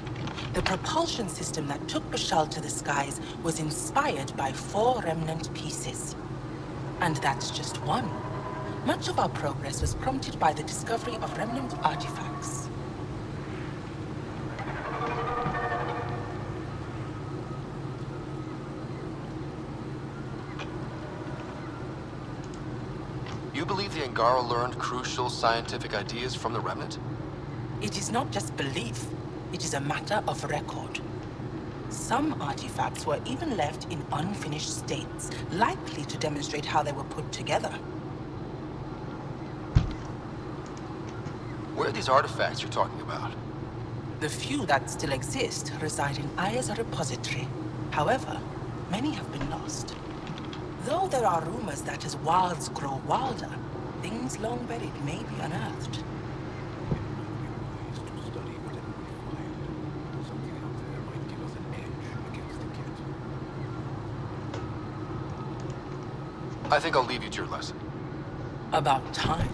the propulsion system that took Bashal to the skies was inspired by 4 remnant pieces. And that's just one. Much of our progress was prompted by the discovery of remnant artifacts. You believe the Angara learned crucial scientific ideas from the Remnant? It is not just belief. It is a matter of record. Some artifacts were even left in unfinished states, likely to demonstrate how they were put together. Where are these artifacts you're talking about? The few that still exist reside in Aya's repository. However, many have been lost. Though there are rumors that as wilds grow wilder, things long buried may be unearthed. I think I'll leave you to your lesson. About time.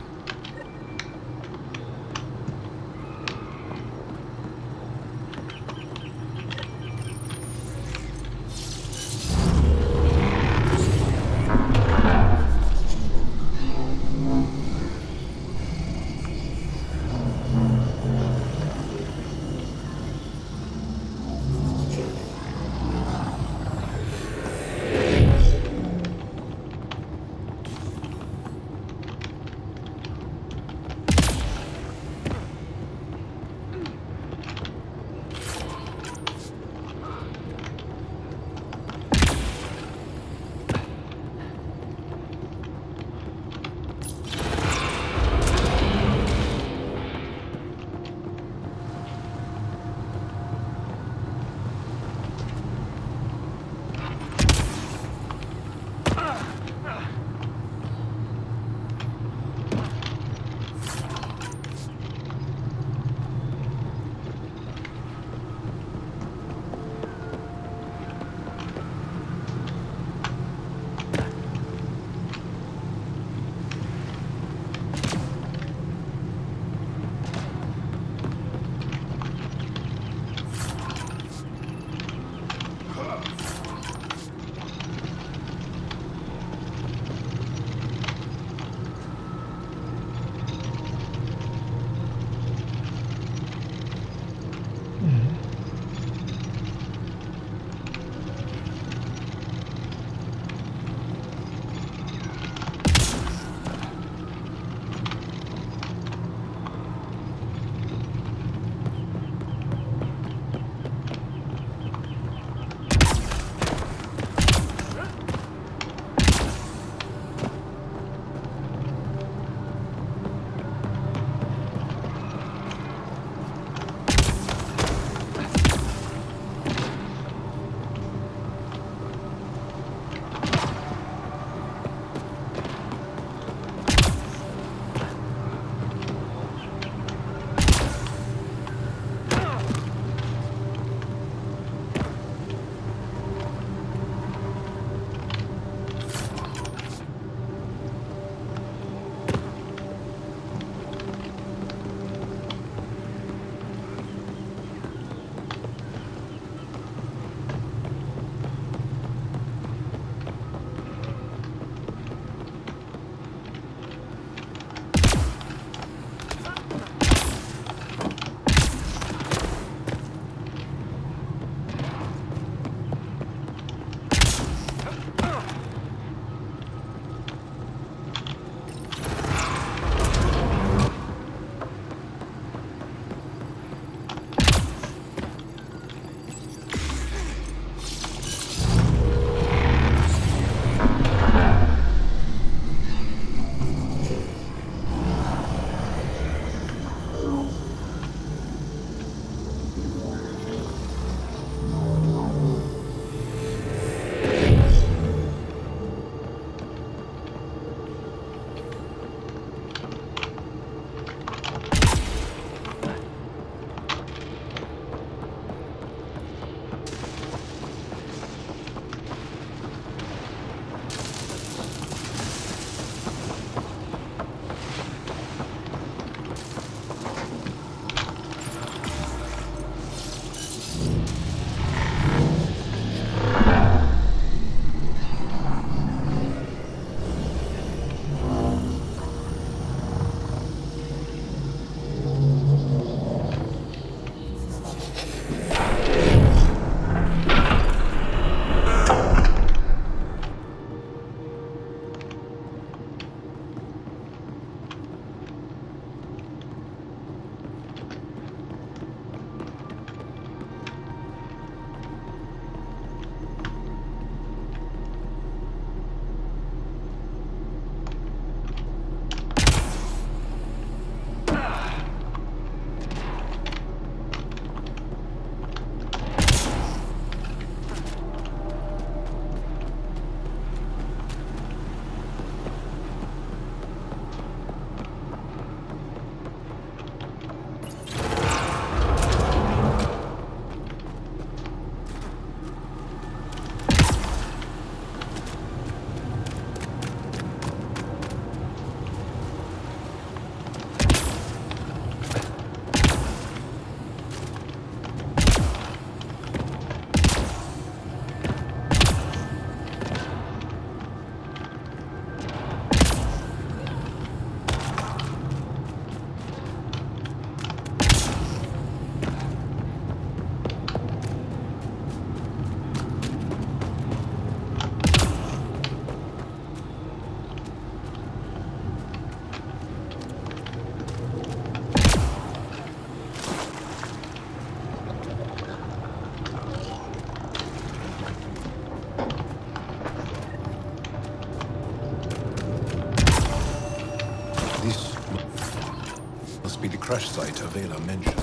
crash site Avela mentioned.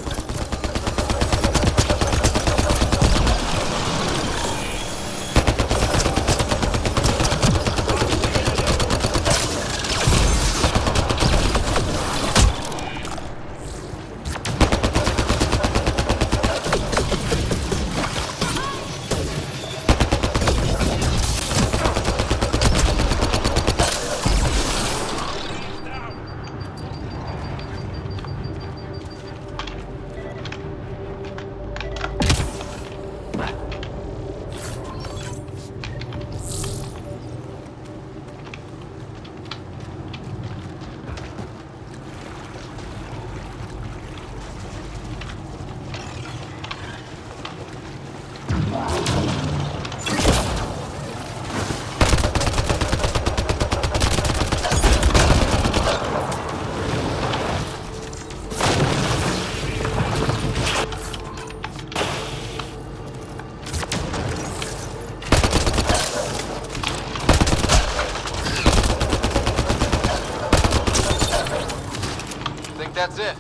That's it.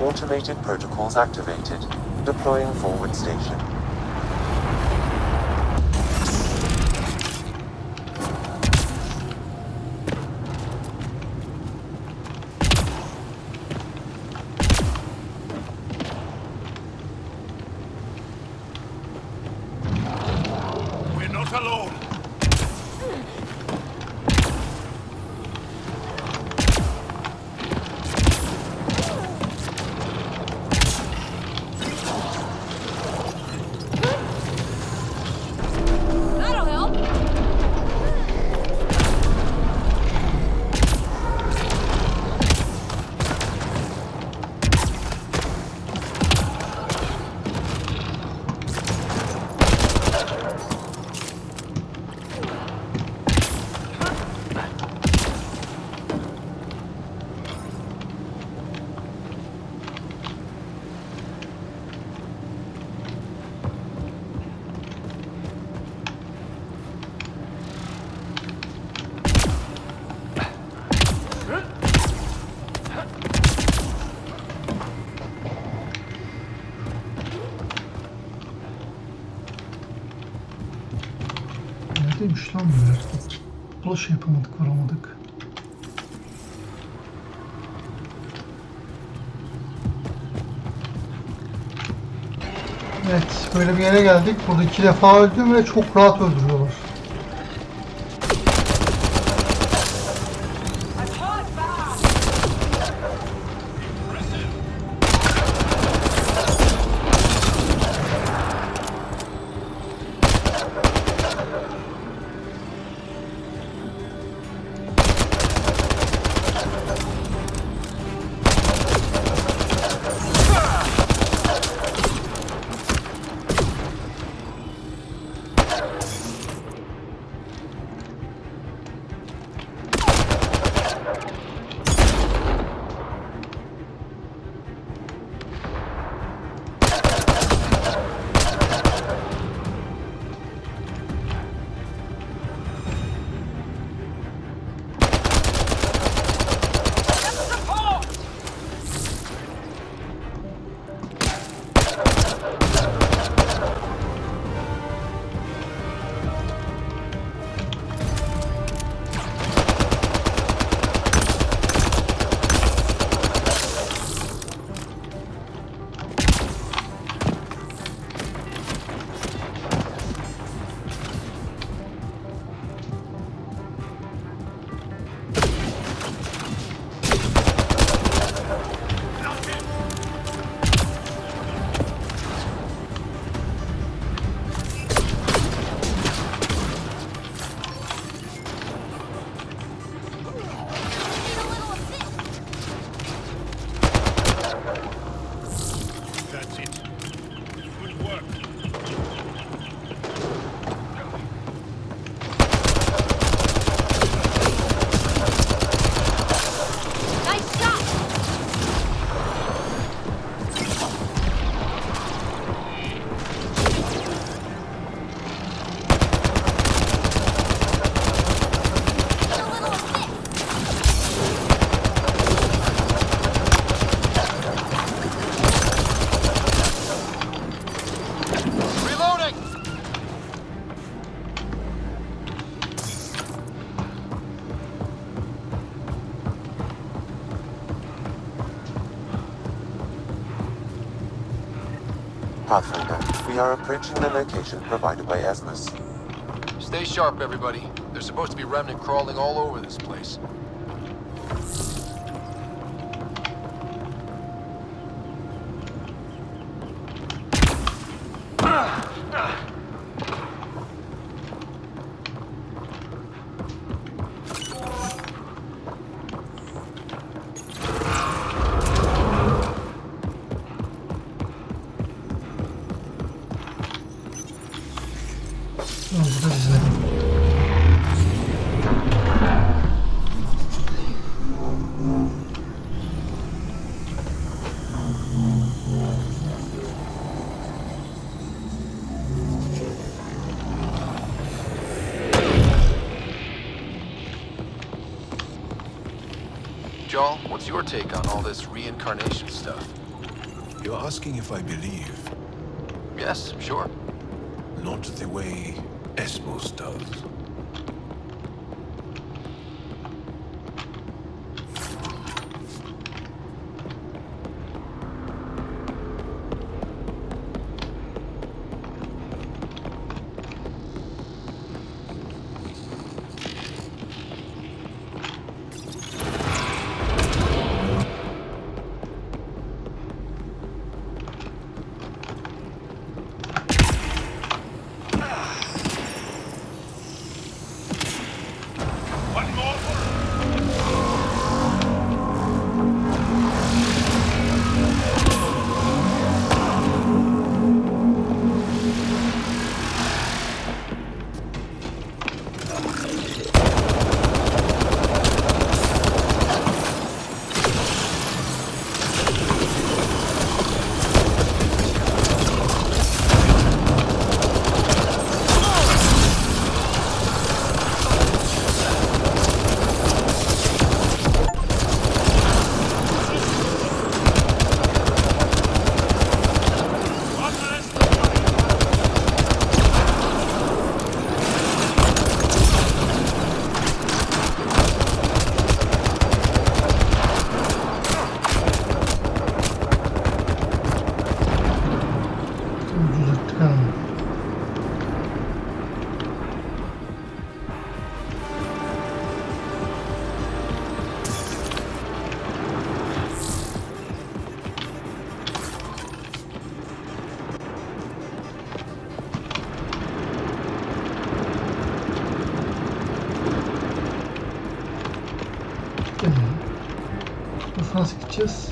Automated protocols activated. Deploying forward station. We're not alone. Neredeymiş lan bu yer? Bulaş yapamadık, varamadık. Evet, böyle bir yere geldik. Burada 2 defa öldüm ve çok rahat öldürüyorlar. Pathfinder, we are approaching the location provided by Esmus. Stay sharp, everybody. There's supposed to be remnant crawling all over this place. Bu da bizde. Joel, what's your take on all this reincarnation stuff? You're asking if I believe, Yes, sure. not the way Esmos does. Nasıl gideceğiz?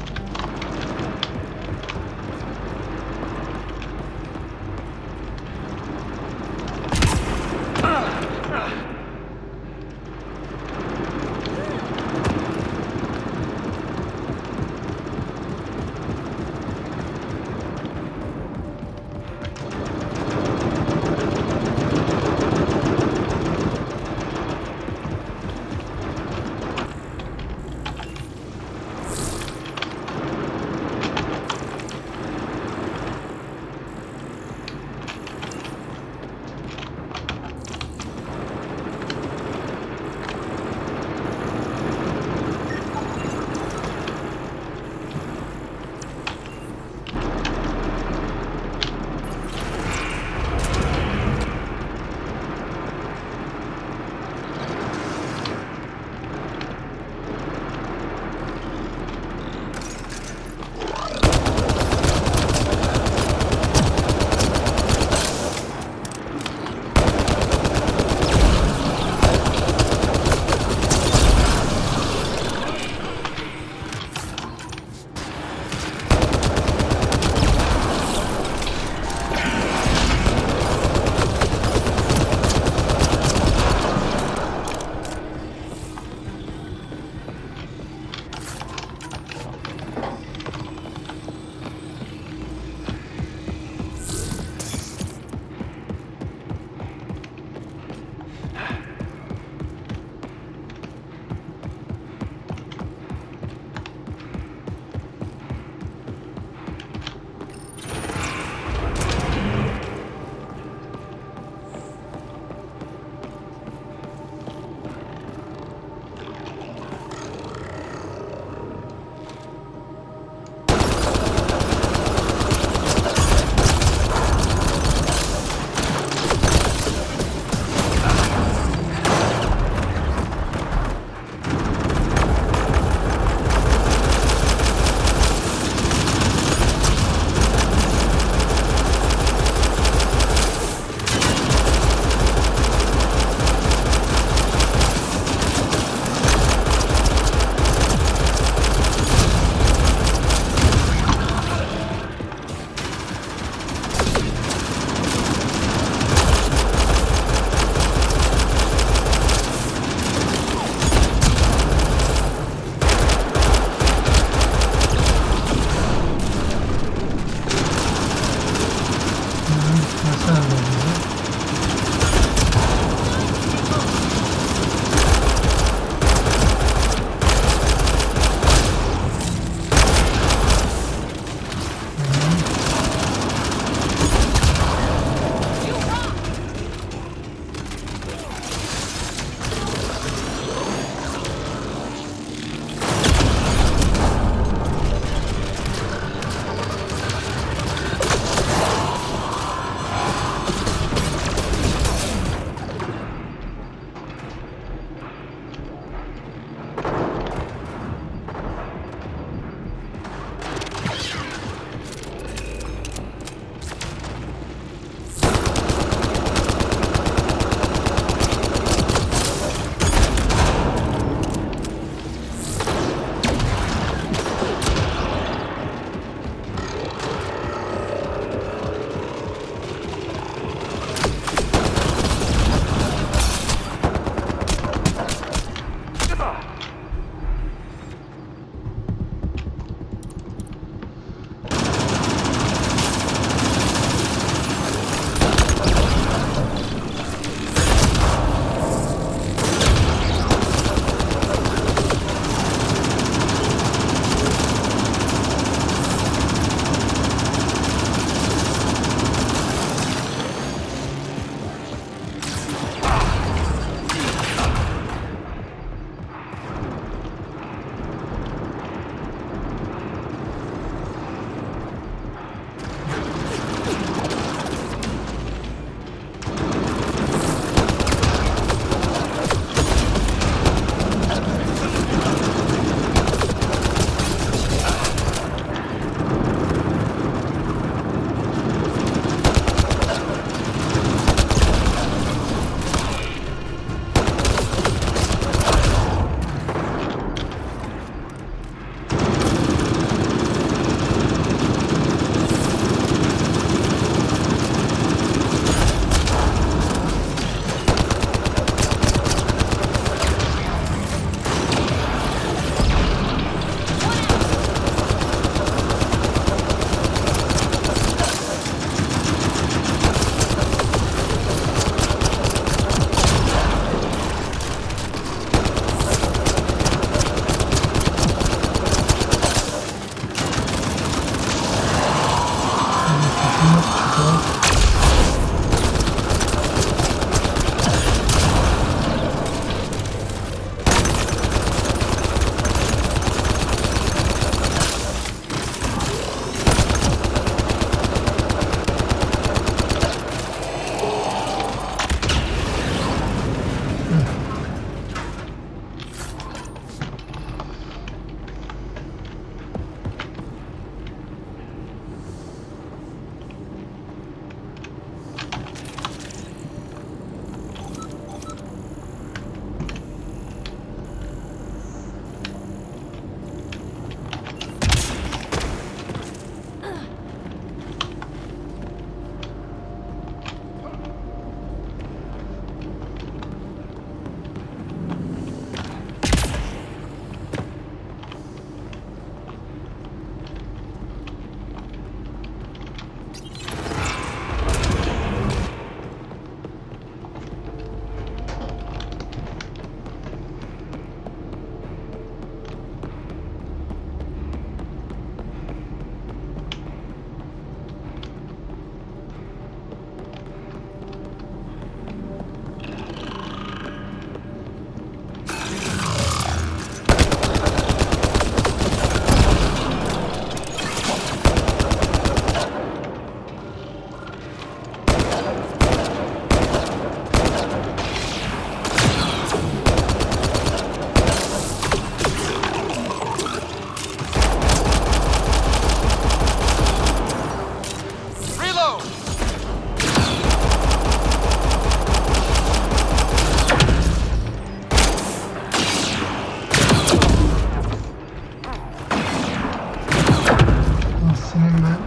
Senin ben.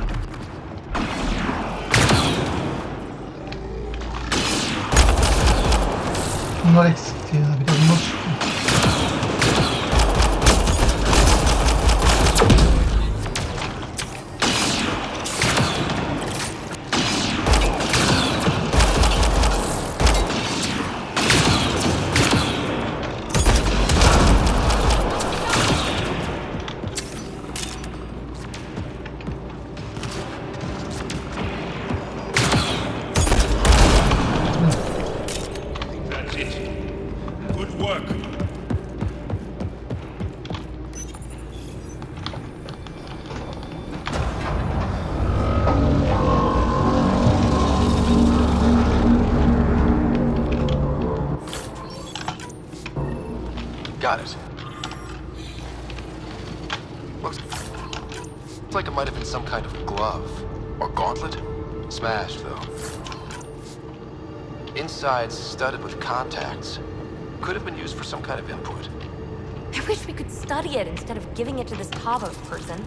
Bunlar eksikti ya. Bir de bunlar çıktı. That's it. Good work. Got it. Looks like it might have been some kind of glove. Or gauntlet? Smashed, though. Inside's studded with contacts. Could have been used for some kind of input. I wish we could study it instead of giving it to this Tavos person.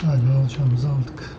Galiba alacağımızı aldık.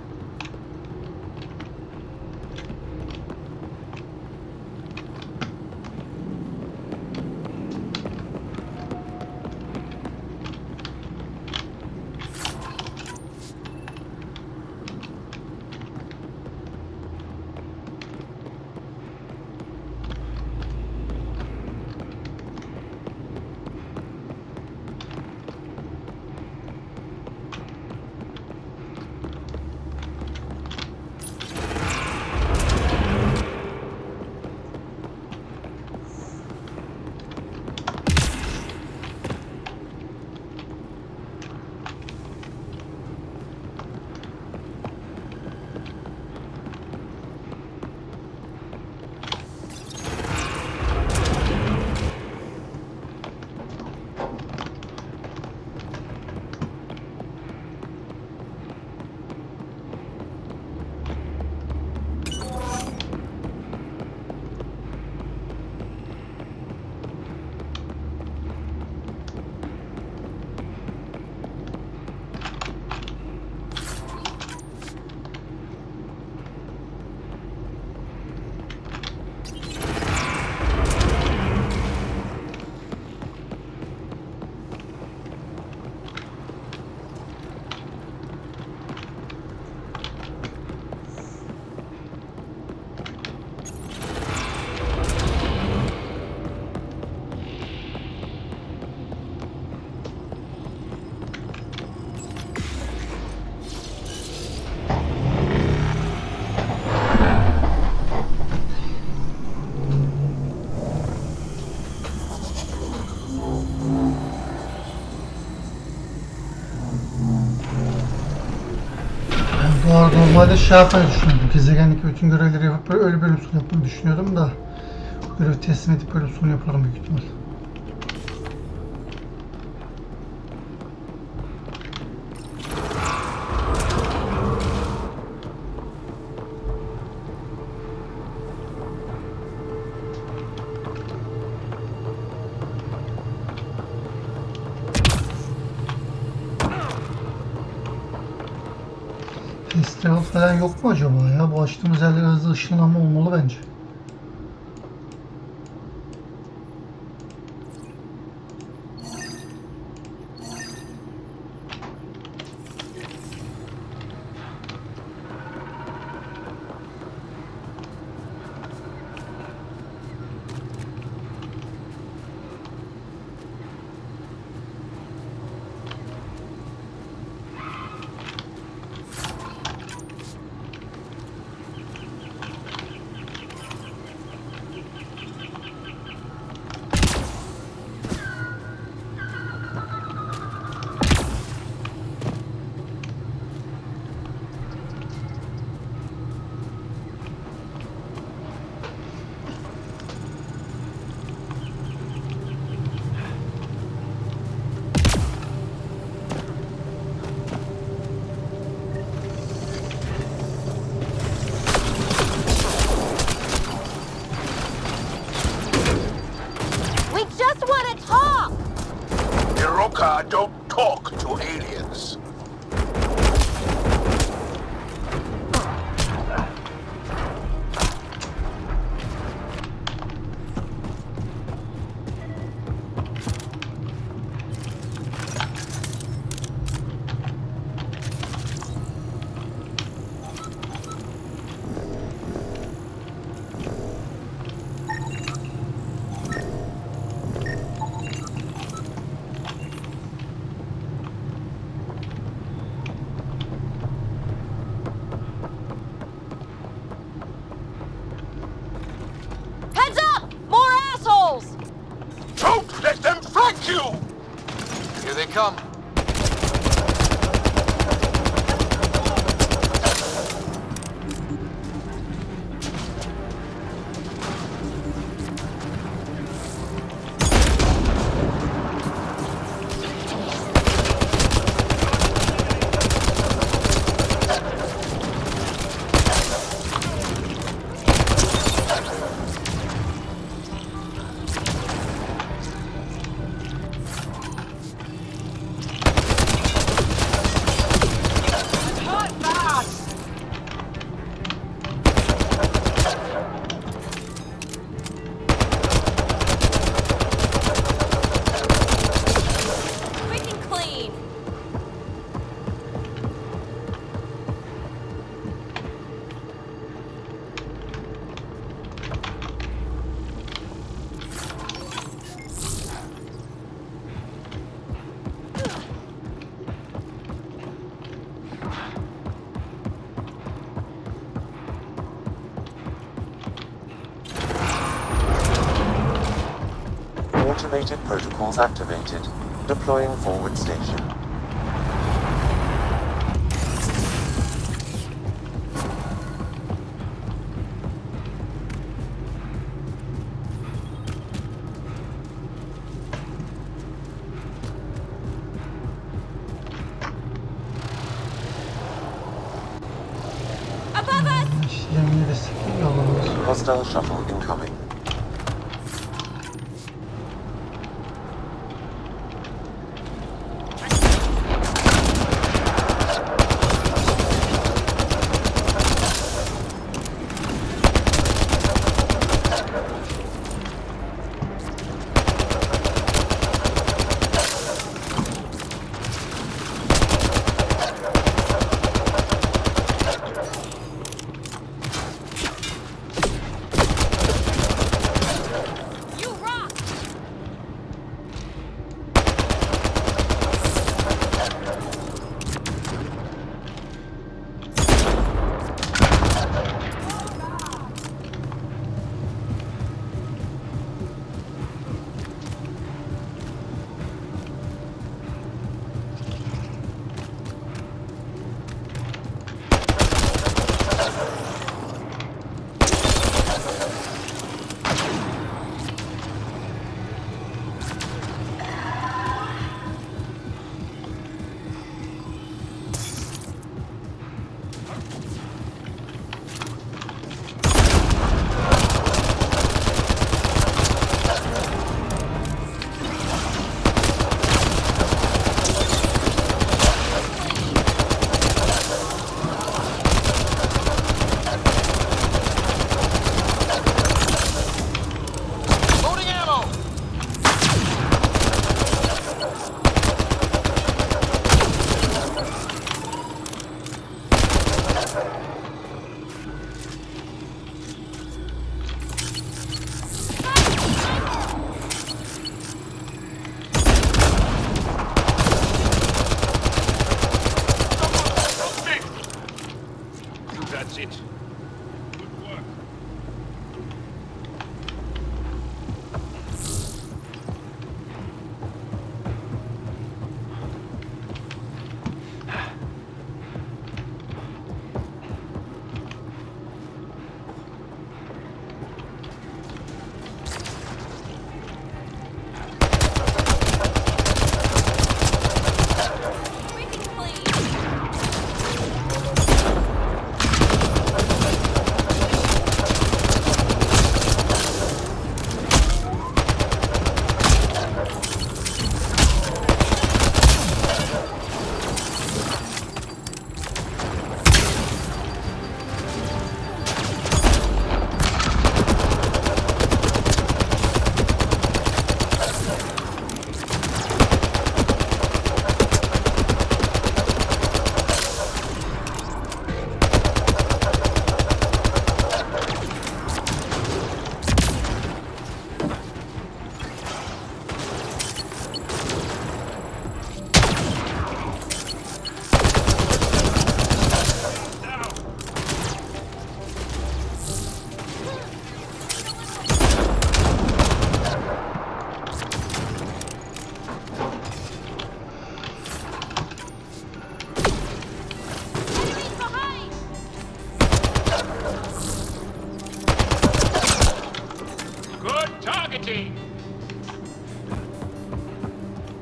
Normalde şey yapmayı düşünüyordum. Gezegendeki bütün görevleri yapıp böyle öyle bölüm sonu yapmayı düşünüyordum da bu görevi teslim edip bölüm sonu yaparım büyük ihtimal. Festival falan yok mu acaba ya? Bu açtığımız yerlere hızlı ışınlanma olmalı bence. Roka don't talk to aliens. Heads up! More assholes! Don't let them flank you! Here they come. Quick and clean. Automated protocols activated. Deploying forward station. Above us! Yemeği destekli alalım. Hostile shuttle incoming. sadece.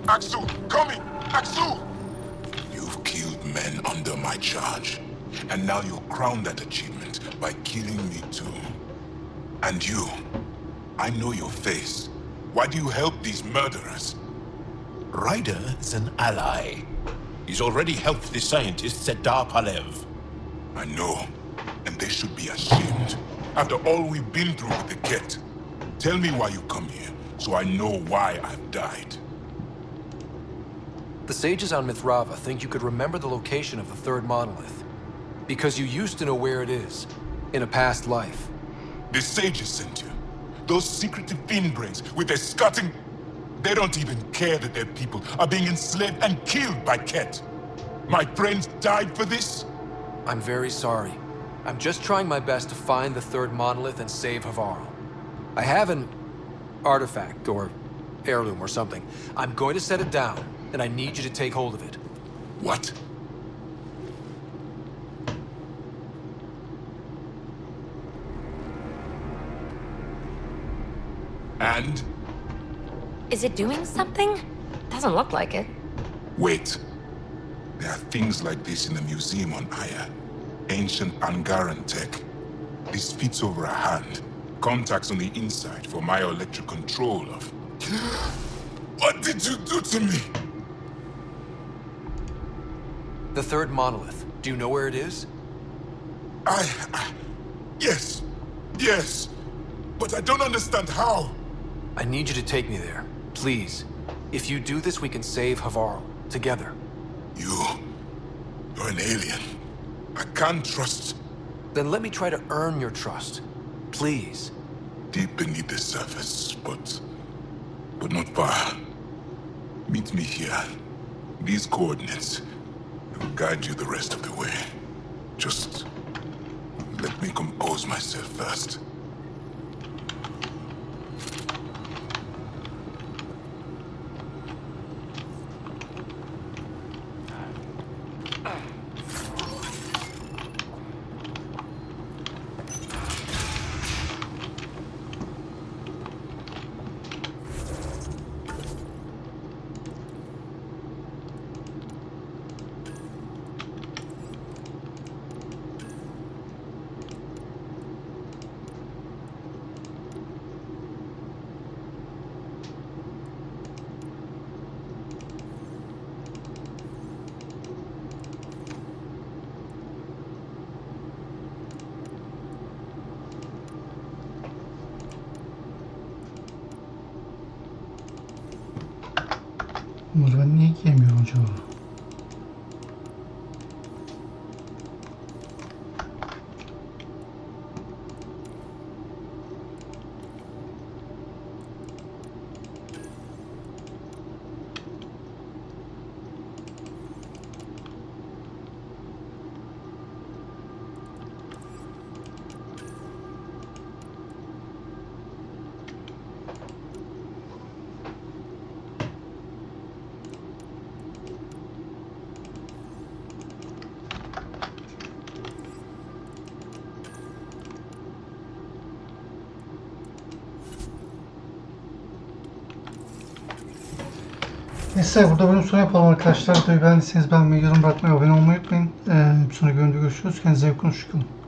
Aksu, coming! Aksu! You've killed men under my charge. And now you'll crown that achievement by killing me too. And you, I know your face. Why do you help these murderers? Ryder is an ally. He's already helped the scientist Sedar Palev. I know, and they should be ashamed. After all we've been through with the Ket. Tell me why you come here, so I know why I've died. The sages on Mithrava think you could remember the location of the third monolith. Because you used to know where it is, in a past life. The sages sent you. Those secretive fiend brains with their scutting... They don't even care that their people are being enslaved and killed by Ket. My friends died for this? I'm very sorry. I'm just trying my best to find the third monolith and save Havarl. I have an artifact, or heirloom, or something. I'm going to set it down, and I need you to take hold of it. What? And? Is it doing something? Doesn't look like it. Wait. There are things like this in the museum on Aya. Ancient Angaran tech. This fits over a hand. Contacts on the inside for myoelectric control of... What did you do to me? The third monolith. Do you know where it is? Yes. Yes. But I don't understand how. I need you to take me there. Please. If you do this, we can save Havarl. Together. You're an alien. I can't trust... Then let me try to earn your trust. Please. Deep beneath the surface, but not far. Meet me here. These coordinates will guide you the rest of the way. Just let me compose myself first. Bunları ben niye giyemiyorum acaba? Neyse burada bölüm sonu yapalım arkadaşlar. Videoyu beğendiyseniz beğenmeyi, yorum bırakmayı, abone olmayı unutmayın. Bir sonraki bölümde görüşürüz. Kendinize iyi bakın. Hoşçakalın.